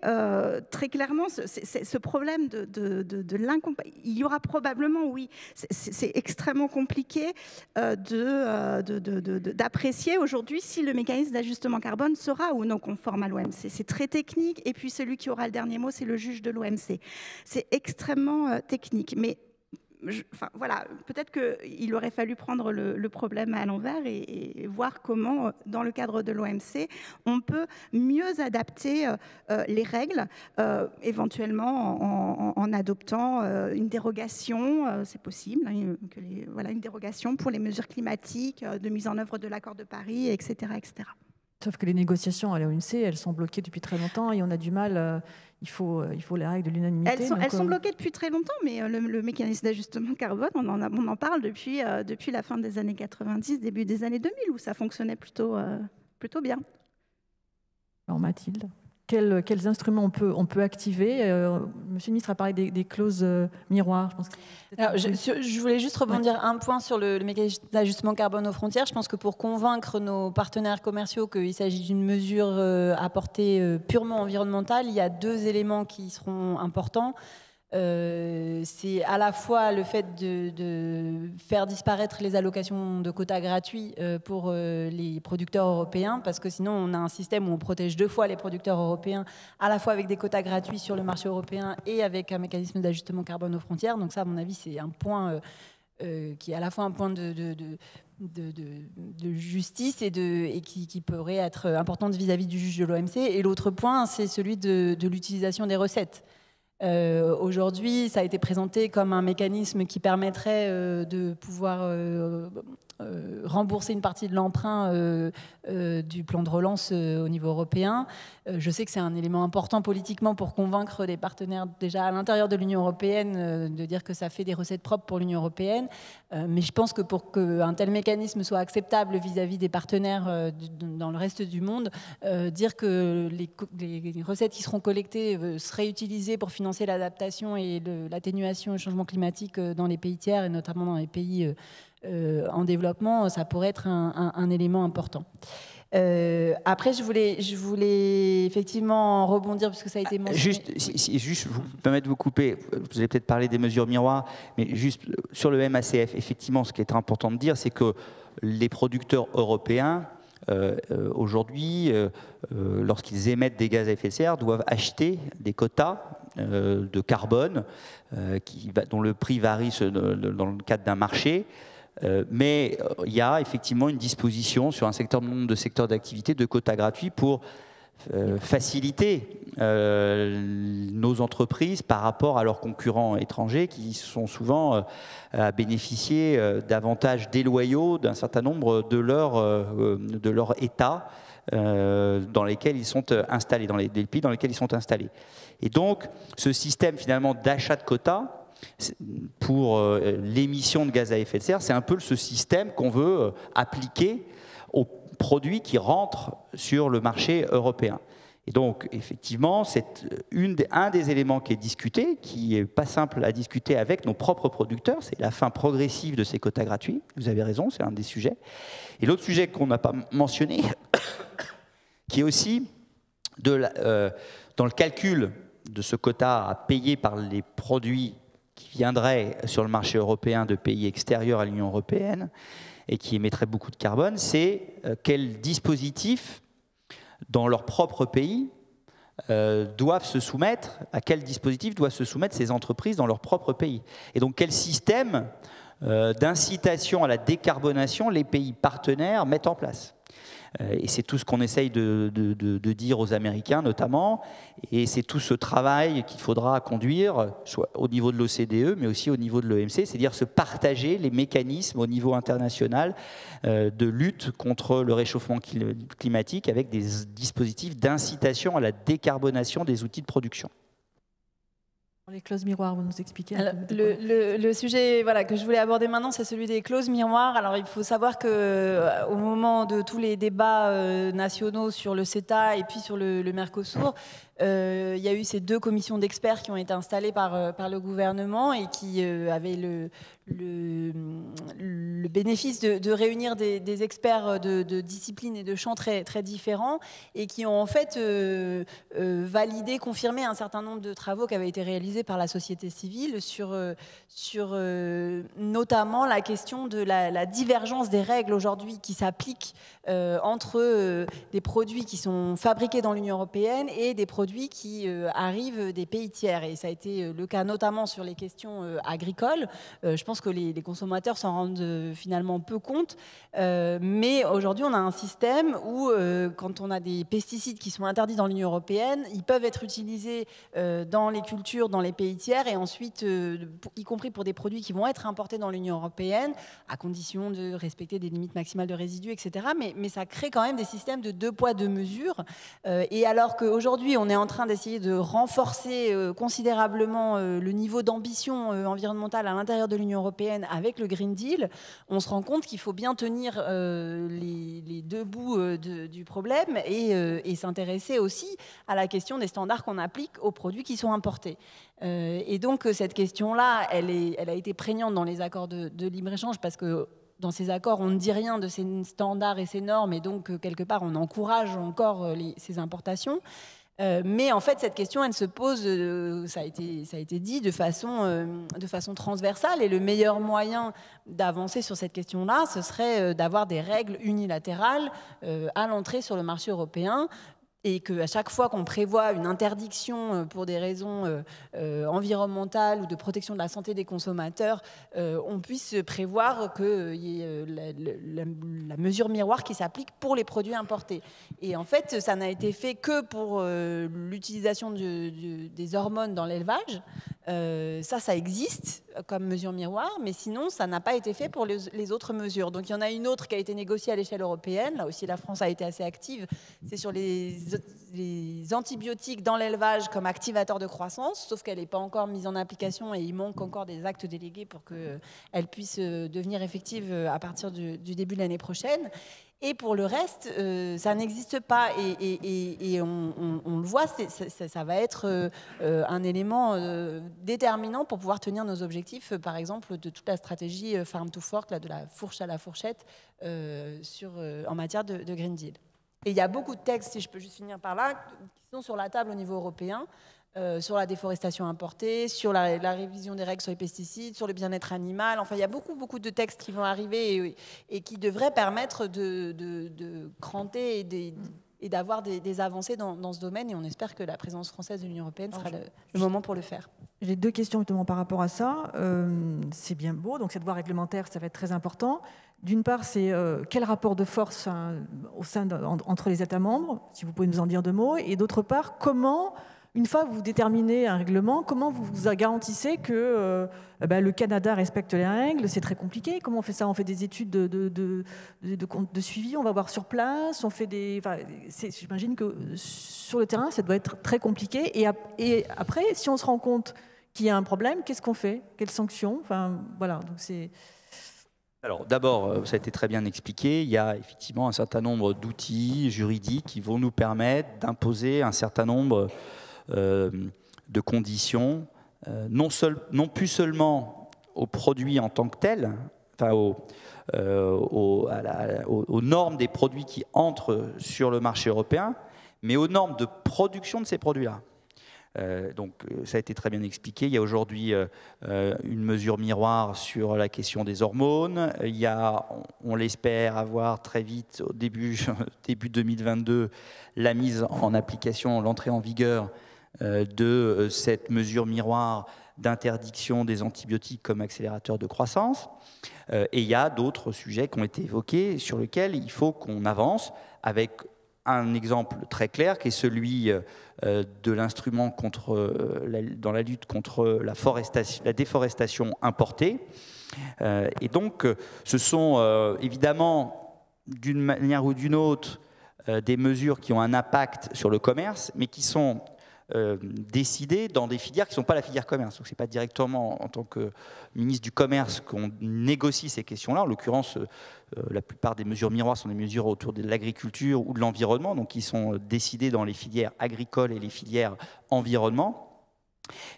très clairement, ce problème de l'incompatibilité, il y aura probablement, oui, c'est extrêmement compliqué d'apprécier aujourd'hui si le mécanisme d'ajustement carbone sera ou non conforme à l'OMC. C'est très technique, et puis celui qui aura le dernier mot, c'est le juge de l'OMC. C'est extrêmement technique, mais voilà, peut-être qu'il aurait fallu prendre le problème à l'envers et voir comment, dans le cadre de l'OMC, on peut mieux adapter les règles, éventuellement en adoptant une dérogation, c'est possible, une dérogation pour les mesures climatiques, de mise en œuvre de l'accord de Paris, etc., etc. Sauf que les négociations à l'OMC, elles sont bloquées depuis très longtemps et on a du mal. Il faut les règles de l'unanimité. Elles sont bloquées depuis très longtemps, mais le mécanisme d'ajustement carbone, on en parle depuis la fin des années 90, début des années 2000, où ça fonctionnait plutôt bien. Alors Mathilde. quels instruments on peut activer. Monsieur le ministre a parlé des clauses miroirs. Je voulais juste rebondir un point sur le mécanisme d'ajustement carbone aux frontières. Je pense que pour convaincre nos partenaires commerciaux qu'il s'agit d'une mesure à portée purement environnementale, il y a 2 éléments qui seront importants. C'est à la fois le fait de faire disparaître les allocations de quotas gratuits pour les producteurs européens, parce que sinon on a un système où on protège 2 fois les producteurs européens, à la fois avec des quotas gratuits sur le marché européen et avec un mécanisme d'ajustement carbone aux frontières. Donc ça, à mon avis, c'est un point qui est à la fois un point de justice et qui pourrait être importante vis-à-vis du juge de l'OMC. Et l'autre point, c'est celui de l'utilisation des recettes. Aujourd'hui, ça a été présenté comme un mécanisme qui permettrait de pouvoir rembourser une partie de l'emprunt du plan de relance au niveau européen. Je sais que c'est un élément important politiquement pour convaincre des partenaires déjà à l'intérieur de l'Union européenne de dire que ça fait des recettes propres pour l'Union européenne. Mais je pense que pour qu'un tel mécanisme soit acceptable vis-à-vis des partenaires dans le reste du monde, dire que les recettes qui seront collectées seraient utilisées pour financer l'adaptation et l'atténuation du changement climatique dans les pays tiers et notamment dans les pays en développement, ça pourrait être un élément important. Après, je voulais effectivement rebondir, puisque ça a été mentionné. Juste, vous permettez de vous couper, vous allez peut-être parler des mesures miroirs, mais juste sur le MACF, effectivement, ce qui est important de dire, c'est que les producteurs européens, aujourd'hui, lorsqu'ils émettent des gaz à effet de serre, doivent acheter des quotas de carbone dont le prix varie dans le cadre d'un marché. Mais il y a effectivement une disposition sur un nombre de secteurs d'activité de quotas gratuits pour faciliter nos entreprises par rapport à leurs concurrents étrangers qui sont souvent à bénéficier d'avantages déloyaux d'un certain nombre de leurs États dans lesquels ils sont installés, dans les pays dans lesquels ils sont installés. Et donc, ce système finalement d'achat de quotas pour l'émission de gaz à effet de serre, c'est un peu ce système qu'on veut appliquer aux produits qui rentrent sur le marché européen. Et donc, effectivement, c'est un des éléments qui est discuté, qui n'est pas simple à discuter avec nos propres producteurs, c'est la fin progressive de ces quotas gratuits. Vous avez raison, c'est un des sujets. Et l'autre sujet qu'on n'a pas mentionné, qui est aussi dans le calcul de ce quota à payer par les produits qui viendraient sur le marché européen de pays extérieurs à l'Union européenne et qui émettraient beaucoup de carbone, c'est quels dispositifs dans leur propre pays doivent se soumettre, à quel dispositif doivent se soumettre ces entreprises dans leur propre pays. Et donc quel système d'incitation à la décarbonation les pays partenaires mettent en place. Et c'est tout ce qu'on essaye de dire aux Américains notamment, et c'est tout ce travail qu'il faudra conduire, soit au niveau de l'OCDE, mais aussi au niveau de l'OMC, c'est-à-dire se partager les mécanismes au niveau international de lutte contre le réchauffement climatique avec des dispositifs d'incitation à la décarbonation des outils de production. Les clauses miroirs, vous nous expliquez le sujet que je voulais aborder maintenant, c'est celui des clauses miroirs. Alors, il faut savoir qu'au moment de tous les débats nationaux sur le CETA et puis sur le Mercosur, il y a eu ces 2 commissions d'experts qui ont été installées par le gouvernement et qui avaient le bénéfice de réunir des experts de disciplines et de champs très, très différents et qui ont en fait validé, confirmé un certain nombre de travaux qui avaient été réalisés par la société civile sur notamment la question de la divergence des règles aujourd'hui qui s'appliquent entre des produits qui sont fabriqués dans l'Union européenne et des produits qui arrivent des pays tiers. Et ça a été le cas notamment sur les questions agricoles. Je pense que les consommateurs s'en rendent finalement peu compte. Mais aujourd'hui, on a un système où, quand on a des pesticides qui sont interdits dans l'Union européenne, ils peuvent être utilisés dans les cultures, dans les pays tiers, et ensuite, y compris pour des produits qui vont être importés dans l'Union européenne, à condition de respecter des limites maximales de résidus, etc. Mais ça crée quand même des systèmes de 2 poids, 2 mesures. Et alors qu'aujourd'hui, on est en train d'essayer de renforcer considérablement le niveau d'ambition environnementale à l'intérieur de l'Union européenne, européenne avec le Green Deal, on se rend compte qu'il faut bien tenir les deux bouts du problème et s'intéresser aussi à la question des standards qu'on applique aux produits qui sont importés. Et donc cette question-là, elle a été prégnante dans les accords de libre-échange parce que dans ces accords, on ne dit rien de ces standards et ces normes et donc quelque part on encourage encore ces importations. Mais en fait, cette question, elle se pose, ça a été dit, de façon transversale. Et le meilleur moyen d'avancer sur cette question-là, ce serait d'avoir des règles unilatérales à l'entrée sur le marché européen. Et qu'à chaque fois qu'on prévoit une interdiction pour des raisons environnementales ou de protection de la santé des consommateurs, on puisse prévoir qu'il y ait la mesure miroir qui s'applique pour les produits importés. Et en fait, ça n'a été fait que pour l'utilisation des hormones dans l'élevage. Ça existe comme mesure miroir, mais sinon, ça n'a pas été fait pour les autres mesures. Donc, il y en a une autre qui a été négociée à l'échelle européenne. Là aussi, la France a été assez active. C'est sur les antibiotiques dans l'élevage comme activateurs de croissance, sauf qu'elle n'est pas encore mise en application et il manque encore des actes délégués pour qu'elle puisse devenir effective à partir du début de l'année prochaine. Et pour le reste, ça n'existe pas. Et on le voit, ça va être un élément déterminant pour pouvoir tenir nos objectifs, par exemple, de toute la stratégie Farm to Fork, là, de la fourche à la fourchette, en matière de Green Deal. Et il y a beaucoup de textes, si je peux juste finir par là, qui sont sur la table au niveau européen, sur la déforestation importée, sur la révision des règles sur les pesticides, sur le bien-être animal. Enfin, il y a beaucoup de textes qui vont arriver et qui devraient permettre de cranter et d'avoir des avancées dans ce domaine. Et on espère que la présidence française de l'Union européenne sera le moment pour le faire. J'ai deux questions justement par rapport à ça. C'est bien beau, donc cette voie réglementaire, ça va être très important. D'une part, c'est quel rapport de force entre les États membres, si vous pouvez nous en dire deux mots. Et d'autre part, comment... Une fois que vous déterminez un règlement, comment vous vous garantissez que le Canada respecte les règles? C'est très compliqué. Comment on fait ça? On fait des études de suivi, on va voir sur place, on fait des... J'imagine que sur le terrain, ça doit être très compliqué. Et après, si on se rend compte qu'il y a un problème, qu'est-ce qu'on fait? Quelles sanctions? Enfin, voilà, donc c'est... Alors d'abord, ça a été très bien expliqué, il y a effectivement un certain nombre d'outils juridiques qui vont nous permettre d'imposer un certain nombre de conditions, non plus seulement aux produits en tant que tels, enfin aux normes des produits qui entrent sur le marché européen, mais aux normes de production de ces produits-là. Donc ça a été très bien expliqué. Il y a aujourd'hui une mesure miroir sur la question des hormones. Il y a, on l'espère, avoir très vite, au début 2022, la mise en application, l'entrée en vigueur de cette mesure miroir d'interdiction des antibiotiques comme accélérateur de croissance. Et il y a d'autres sujets qui ont été évoqués sur lesquels il faut qu'on avance avec un exemple très clair qui est celui de l'instrument dans la lutte contre la déforestation importée. Et donc, ce sont évidemment, d'une manière ou d'une autre, des mesures qui ont un impact sur le commerce, mais qui sont décidées dans des filières qui ne sont pas la filière commerce. Donc, ce n'est pas directement en tant que ministre du Commerce qu'on négocie ces questions-là. En l'occurrence, la plupart des mesures miroirs sont des mesures autour de l'agriculture ou de l'environnement, donc qui sont décidées dans les filières agricoles et les filières environnement,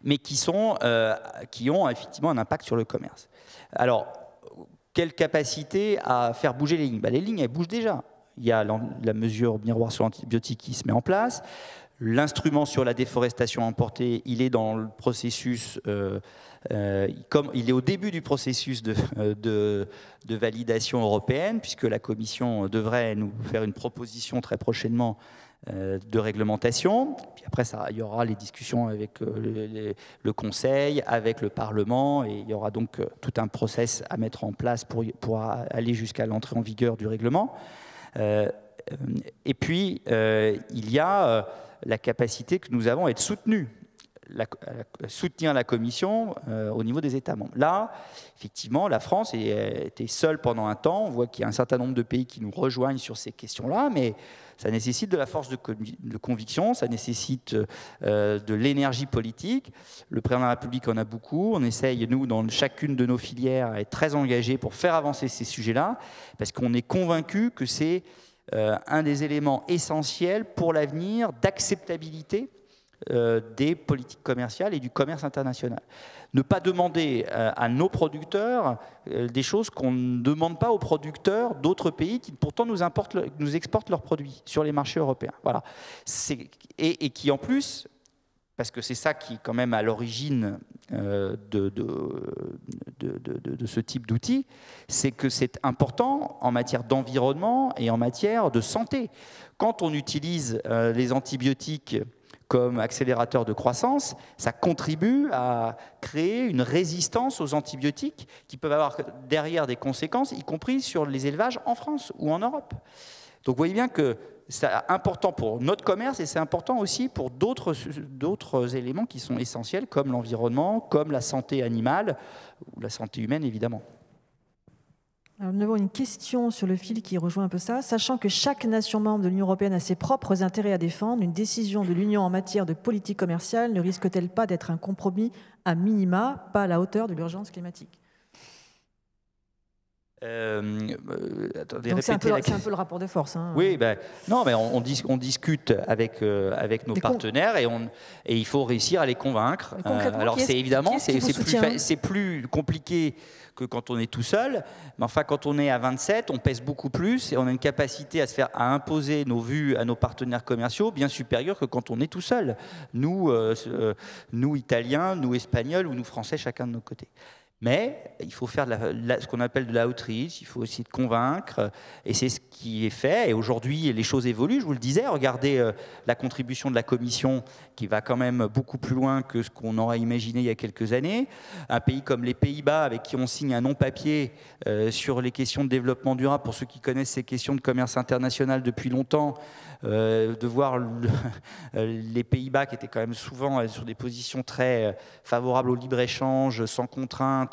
mais qui ont effectivement un impact sur le commerce. Alors, quelle capacité à faire bouger les lignes? Les lignes, elles bougent déjà. Il y a la mesure miroir sur l'antibiotique qui se met en place. L'instrument sur la déforestation importée, il est dans le processus, comme il est au début du processus de validation européenne, puisque la Commission devrait nous faire une proposition très prochainement de réglementation. Puis après, il y aura les discussions avec le Conseil, avec le Parlement, et il y aura donc tout un process à mettre en place pour aller jusqu'à l'entrée en vigueur du règlement. Et puis, il y a la capacité que nous avons à être soutenus. soutenir la Commission au niveau des États membres. Là, effectivement, la France était seule pendant un temps. On voit qu'il y a un certain nombre de pays qui nous rejoignent sur ces questions-là, mais ça nécessite de la force de conviction, ça nécessite de l'énergie politique. Le président de la République en a beaucoup. On essaye, nous, dans chacune de nos filières, à être très engagés pour faire avancer ces sujets-là, parce qu'on est convaincus que c'est un des éléments essentiels pour l'avenir d'acceptabilité des politiques commerciales et du commerce international. Ne pas demander à nos producteurs des choses qu'on ne demande pas aux producteurs d'autres pays qui pourtant nous exportent leurs produits sur les marchés européens. Voilà. Et qui en plus, parce que c'est ça qui est quand même à l'origine de ce type d'outils, c'est que c'est important en matière d'environnement et en matière de santé. Quand on utilise les antibiotiques comme accélérateur de croissance, ça contribue à créer une résistance aux antibiotiques qui peuvent avoir derrière des conséquences, y compris sur les élevages en France ou en Europe. Donc vous voyez bien que c'est important pour notre commerce et c'est important aussi pour d'autres éléments qui sont essentiels, comme l'environnement, comme la santé animale ou la santé humaine, évidemment. Alors, nous avons une question sur le fil qui rejoint un peu ça. Sachant que chaque nation membre de l'Union européenne a ses propres intérêts à défendre, une décision de l'Union en matière de politique commerciale ne risque-t-elle pas d'être un compromis à minima, pas à la hauteur de l'urgence climatique ? Attendez, donc c'est un peu le rapport de force. Hein. Oui, non, mais on discute avec nos partenaires et il faut réussir à les convaincre. Alors c'est évidemment c'est plus compliqué que quand on est tout seul, mais enfin quand on est à 27, on pèse beaucoup plus et on a une capacité à imposer nos vues à nos partenaires commerciaux bien supérieure que quand on est tout seul. Nous Italiens, nous Espagnols ou nous Français, chacun de nos côtés. Mais il faut faire ce qu'on appelle de l'outreach, il faut aussi de convaincre, et c'est ce qui est fait. Et aujourd'hui, les choses évoluent, je vous le disais. Regardez la contribution de la Commission, qui va quand même beaucoup plus loin que ce qu'on aurait imaginé il y a quelques années. Un pays comme les Pays-Bas, avec qui on signe un non-papier sur les questions de développement durable, pour ceux qui connaissent ces questions de commerce international depuis longtemps, de voir les Pays-Bas, qui étaient quand même souvent sur des positions très favorables au libre-échange, sans contrainte,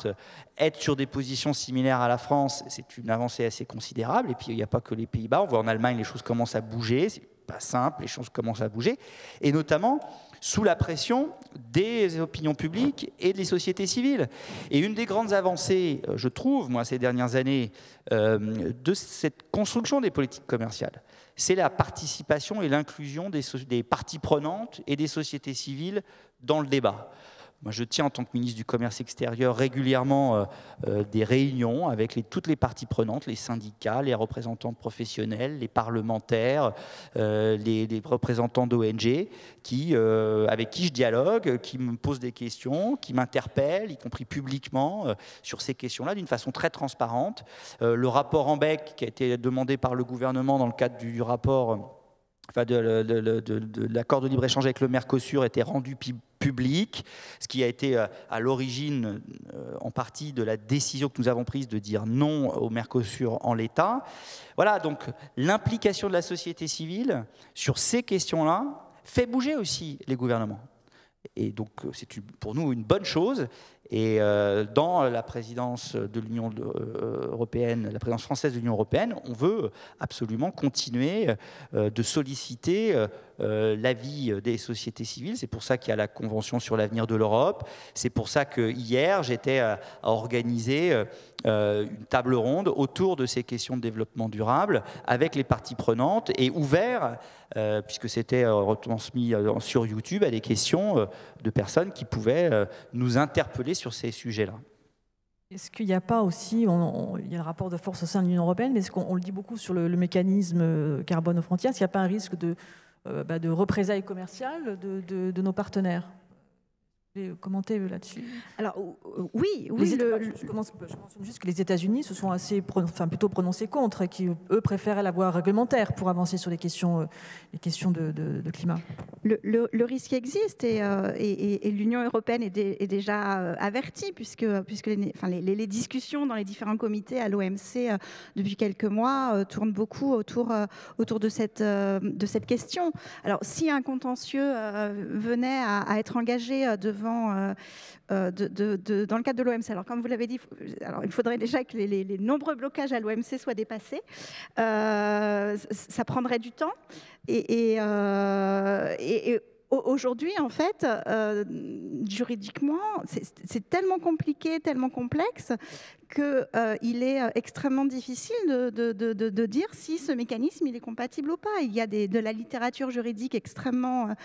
être sur des positions similaires à la France, c'est une avancée assez considérable. Et puis il n'y a pas que les Pays-Bas, on voit en Allemagne les choses commencent à bouger, c'est pas simple, les choses commencent à bouger, et notamment sous la pression des opinions publiques et des sociétés civiles. Et une des grandes avancées, je trouve, moi, ces dernières années, de cette construction des politiques commerciales, c'est la participation et l'inclusion des parties prenantes et des sociétés civiles dans le débat. Moi, je tiens en tant que ministre du Commerce extérieur régulièrement des réunions avec toutes les parties prenantes, les syndicats, les représentants professionnels, les parlementaires, les représentants d'ONG, avec qui je dialogue, qui me posent des questions, qui m'interpellent, y compris publiquement, sur ces questions-là, d'une façon très transparente. Le rapport Ambec, qui a été demandé par le gouvernement dans le cadre du rapport... de l'accord de libre-échange avec le Mercosur était rendu public, ce qui a été à l'origine en partie de la décision que nous avons prise de dire non au Mercosur en l'état. Voilà, donc l'implication de la société civile sur ces questions-là fait bouger aussi les gouvernements. Et donc c'est pour nous une bonne chose. Et dans la présidence de l'Union européenne, la présidence française de l'Union européenne, on veut absolument continuer de solliciter l'avis des sociétés civiles. C'est pour ça qu'il y a la Convention sur l'avenir de l'Europe. C'est pour ça que hier, j'étais à organiser une table ronde autour de ces questions de développement durable avec les parties prenantes et ouvert, puisque c'était retransmis sur YouTube, à des questions de personnes qui pouvaient nous interpeller sur ces sujets-là. Est-ce qu'il n'y a pas aussi, il y a le rapport de force au sein de l'Union européenne, mais est-ce qu'on le dit beaucoup sur le mécanisme carbone aux frontières, est-ce qu'il n'y a pas un risque de représailles commerciales de nos partenaires? Vous pouvez commenter là-dessus? Alors oui. Je mentionne juste que les États-Unis se sont plutôt prononcés contre et qui, eux, préfèrent la voie réglementaire pour avancer sur les questions de climat. le risque existe et l'Union européenne est déjà avertie puisque les discussions dans les différents comités à l'OMC depuis quelques mois tournent beaucoup autour de cette question. Alors, si un contentieux venait à être engagé dans le cadre de l'OMC, alors comme vous l'avez dit, il faudrait déjà que les nombreux blocages à l'OMC soient dépassés. Ça prendrait du temps et aujourd'hui, en fait, juridiquement, c'est tellement compliqué, tellement complexe qu'il est extrêmement difficile de dire si ce mécanisme il est compatible ou pas. Il y a de la littérature juridique extrêmement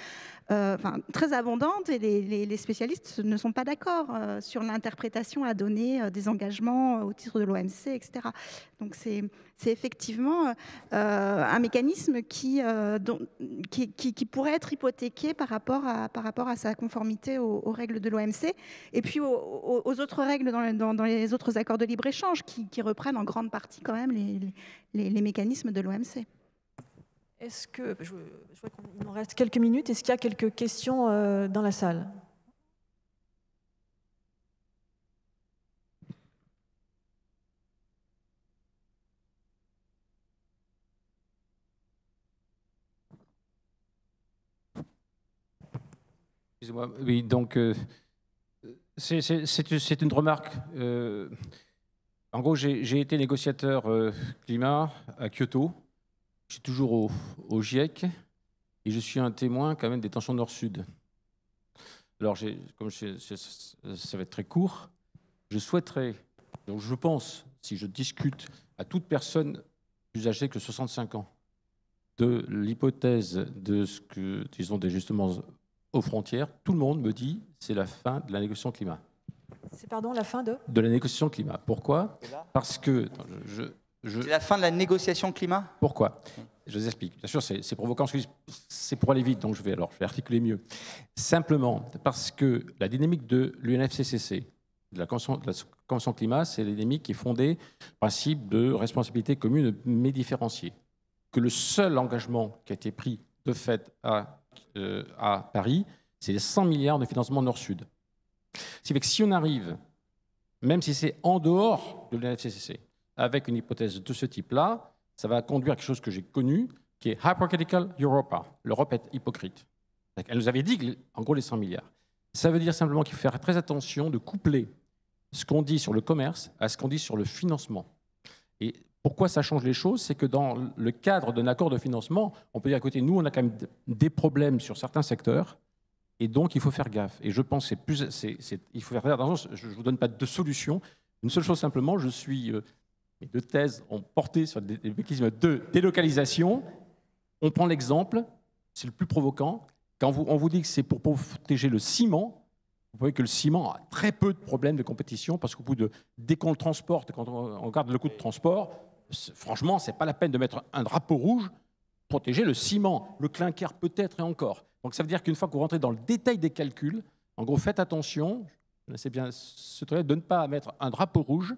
très abondante et les spécialistes ne sont pas d'accord sur l'interprétation à donner des engagements au titre de l'OMC, etc. Donc c'est effectivement un mécanisme qui pourrait être hypothéqué par rapport à sa conformité aux règles de l'OMC et puis aux autres règles dans les autres accords de libre-échange qui reprennent en grande partie quand même les mécanismes de l'OMC. Est-ce que, je vois qu'il nous reste quelques minutes, est-ce qu'il y a quelques questions dans la salle ? Excusez-moi, oui, donc c'est une remarque. En gros, j'ai été négociateur climat à Kyoto. Je suis toujours au GIEC et je suis un témoin quand même des tensions nord-sud. Alors, ça va être très court, je souhaiterais, donc je pense, si je discute à toute personne plus âgée que 65 ans, de l'hypothèse de ce que, disons, des ajustements aux frontières, tout le monde me dit c'est la fin de la négociation climat. C'est la fin de la négociation climat. Pourquoi ? Parce que c'est la fin de la négociation climat ? Pourquoi ? Je vous explique. Bien sûr, c'est provoquant, c'est pour aller vite, donc je vais articuler mieux. Simplement, parce que la dynamique de l'UNFCCC, de la Convention climat, c'est la dynamique qui est fondée sur le principe de responsabilité commune mais différenciée. Que le seul engagement qui a été pris de fait à Paris, c'est les 100 milliards de financement Nord-Sud. C'est que si on arrive, même si c'est en dehors de l'UNFCCC, avec une hypothèse de ce type-là, ça va conduire à quelque chose que j'ai connu, qui est Hypocritical Europa. L'Europe est hypocrite. Elle nous avait dit, en gros, les 100 milliards. Ça veut dire simplement qu'il faut faire très attention de coupler ce qu'on dit sur le commerce à ce qu'on dit sur le financement. Et pourquoi ça change les choses ? C'est que dans le cadre d'un accord de financement, on peut dire à côté, nous, on a quand même des problèmes sur certains secteurs, et donc il faut faire gaffe. Et je pense qu'il faut faire attention, je ne vous donne pas de solution. Une seule chose simplement, mes deux thèses ont porté sur des mécanismes de délocalisation. On prend l'exemple, c'est le plus provoquant. Quand on vous dit que c'est pour protéger le ciment, vous voyez que le ciment a très peu de problèmes de compétition parce qu'au bout de, dès qu'on le transporte, quand on regarde le coût de transport, franchement, ce n'est pas la peine de mettre un drapeau rouge pour protéger le ciment. Le clinker peut-être et encore. Donc ça veut dire qu'une fois que vous rentrez dans le détail des calculs, en gros, faites attention, c'est bien ce truc de ne pas mettre un drapeau rouge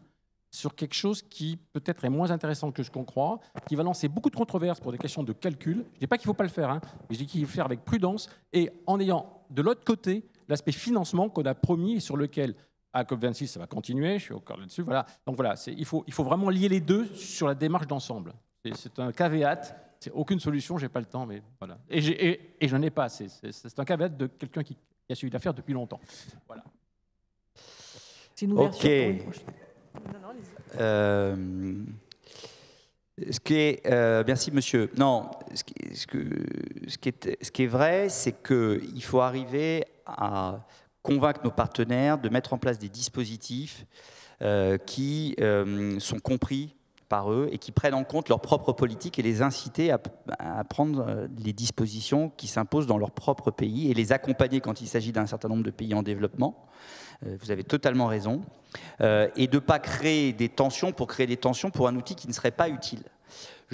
sur quelque chose qui peut-être est moins intéressant que ce qu'on croit, qui va lancer beaucoup de controverses pour des questions de calcul. Je ne dis pas qu'il ne faut pas le faire, mais je dis qu'il faut le faire avec prudence et en ayant de l'autre côté l'aspect financement qu'on a promis et sur lequel, à COP26, ça va continuer, je suis encore là-dessus. Voilà. Donc voilà, il faut vraiment lier les deux sur la démarche d'ensemble. C'est un caveat, c'est aucune solution, je n'ai pas le temps, mais voilà. Et je n'en ai pas, c'est un caveat de quelqu'un qui a suivi l'affaire depuis longtemps. Voilà. C'est une ouverture pour une prochaine. Merci monsieur. Non, ce qui est vrai, c'est qu'il faut arriver à convaincre nos partenaires de mettre en place des dispositifs qui sont compris par eux et qui prennent en compte leur propre politique et les inciter à prendre les dispositions qui s'imposent dans leur propre pays et les accompagner quand il s'agit d'un certain nombre de pays en développement. Vous avez totalement raison. Et de ne pas créer des tensions pour créer des tensions pour un outil qui ne serait pas utile.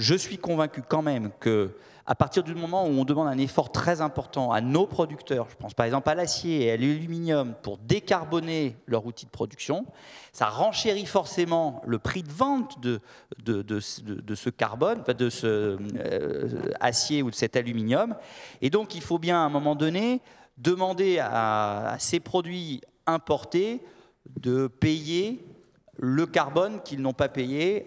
je suis convaincu quand même que à partir du moment où on demande un effort très important à nos producteurs, je pense par exemple à l'acier et à l'aluminium, pour décarboner leur outil de production, ça renchérit forcément le prix de vente de ce carbone, de ce acier ou de cet aluminium. Et donc il faut bien à un moment donné demander à ces produits importés de payer le carbone qu'ils n'ont pas payé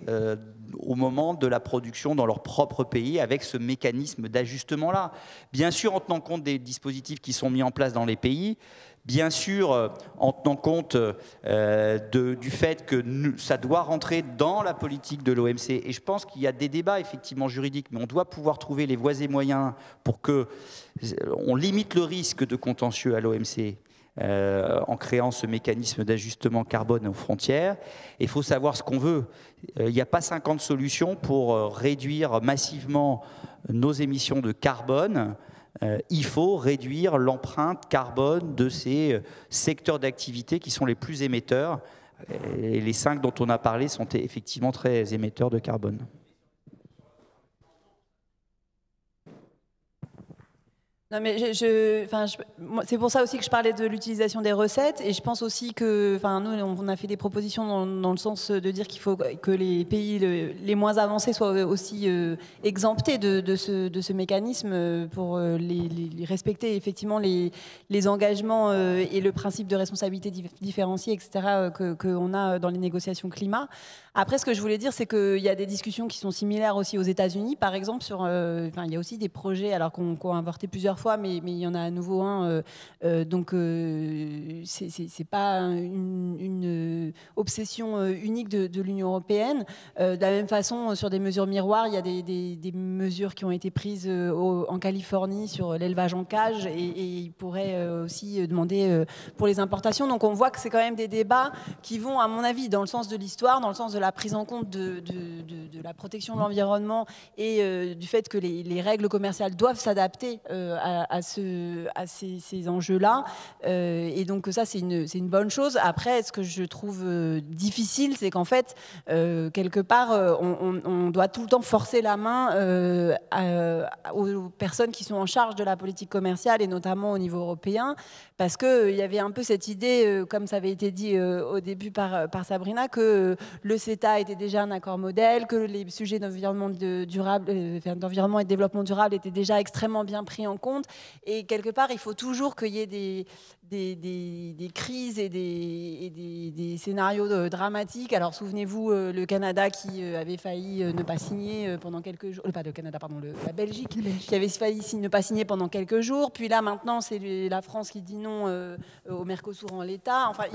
au moment de la production dans leur propre pays, avec ce mécanisme d'ajustement-là. Bien sûr, en tenant compte des dispositifs qui sont mis en place dans les pays, bien sûr, en tenant compte du fait que ça doit rentrer dans la politique de l'OMC. Et je pense qu'il y a des débats effectivement juridiques, mais on doit pouvoir trouver les voies et moyens pour qu'on limite le risque de contentieux à l'OMC. En créant ce mécanisme d'ajustement carbone aux frontières. Il faut savoir ce qu'on veut. Il n'y a pas 50 solutions pour réduire massivement nos émissions de carbone. Il faut réduire l'empreinte carbone de ces secteurs d'activité qui sont les plus émetteurs. Et les 5 dont on a parlé sont effectivement très émetteurs de carbone. Non, mais c'est pour ça aussi que je parlais de l'utilisation des recettes, et je pense aussi que, nous, on a fait des propositions dans le sens de dire qu'il faut que les pays les moins avancés soient aussi exemptés de ce mécanisme pour les respecter effectivement les engagements et le principe de responsabilité différenciée, etc., qu'on a dans les négociations climat. Après, ce que je voulais dire, c'est qu'il y a des discussions qui sont similaires aussi aux États-Unis, par exemple, il y a aussi des projets, alors qu'on a avorté plusieurs fois, mais il y en a à nouveau un. Donc, c'est pas une obsession unique de l'Union européenne. De la même façon, sur des mesures miroirs, il y a des mesures qui ont été prises en Californie sur l'élevage en cage, et ils pourraient aussi demander pour les importations. Donc, on voit que c'est quand même des débats qui vont, à mon avis, dans le sens de l'histoire, dans le sens de la prise en compte de la protection de l'environnement et du fait que les règles commerciales doivent s'adapter à ces enjeux-là. Et donc ça, c'est une bonne chose. Après, ce que je trouve difficile, c'est qu'en fait, quelque part, on doit tout le temps forcer la main aux personnes qui sont en charge de la politique commerciale, et notamment au niveau européen, parce qu'il y avait un peu cette idée, comme ça avait été dit au début par Sabrina, que le CETA était déjà un accord modèle, que les sujets d'environnement et de développement durable étaient déjà extrêmement bien pris en compte. Et quelque part, il faut toujours qu'il y ait des crises et des scénarios dramatiques. Alors souvenez-vous, le Canada qui avait failli ne pas signer pendant quelques jours, pas le Canada, pardon, la Belgique qui avait failli ne pas signer pendant quelques jours. Puis là, maintenant, c'est la France qui dit non au Mercosur en l'état. Enfin,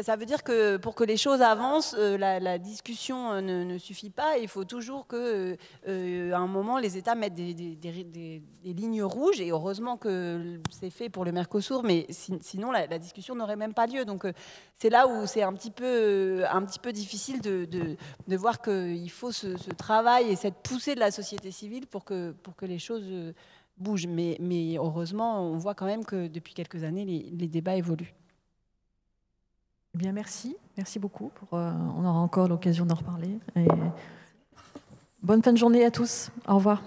ça veut dire que pour que les choses avancent, la discussion ne suffit pas. Il faut toujours que, à un moment, les États mettent des lignes rouges. Et heureusement que c'est fait pour le Mercosur, mais sinon la discussion n'aurait même pas lieu. Donc c'est là où c'est un petit peu difficile de voir qu'il faut ce travail et cette poussée de la société civile pour que les choses bougent. Mais heureusement, on voit quand même que depuis quelques années, les débats évoluent. Eh bien, merci beaucoup. On aura encore l'occasion d'en reparler. Et bonne fin de journée à tous. Au revoir.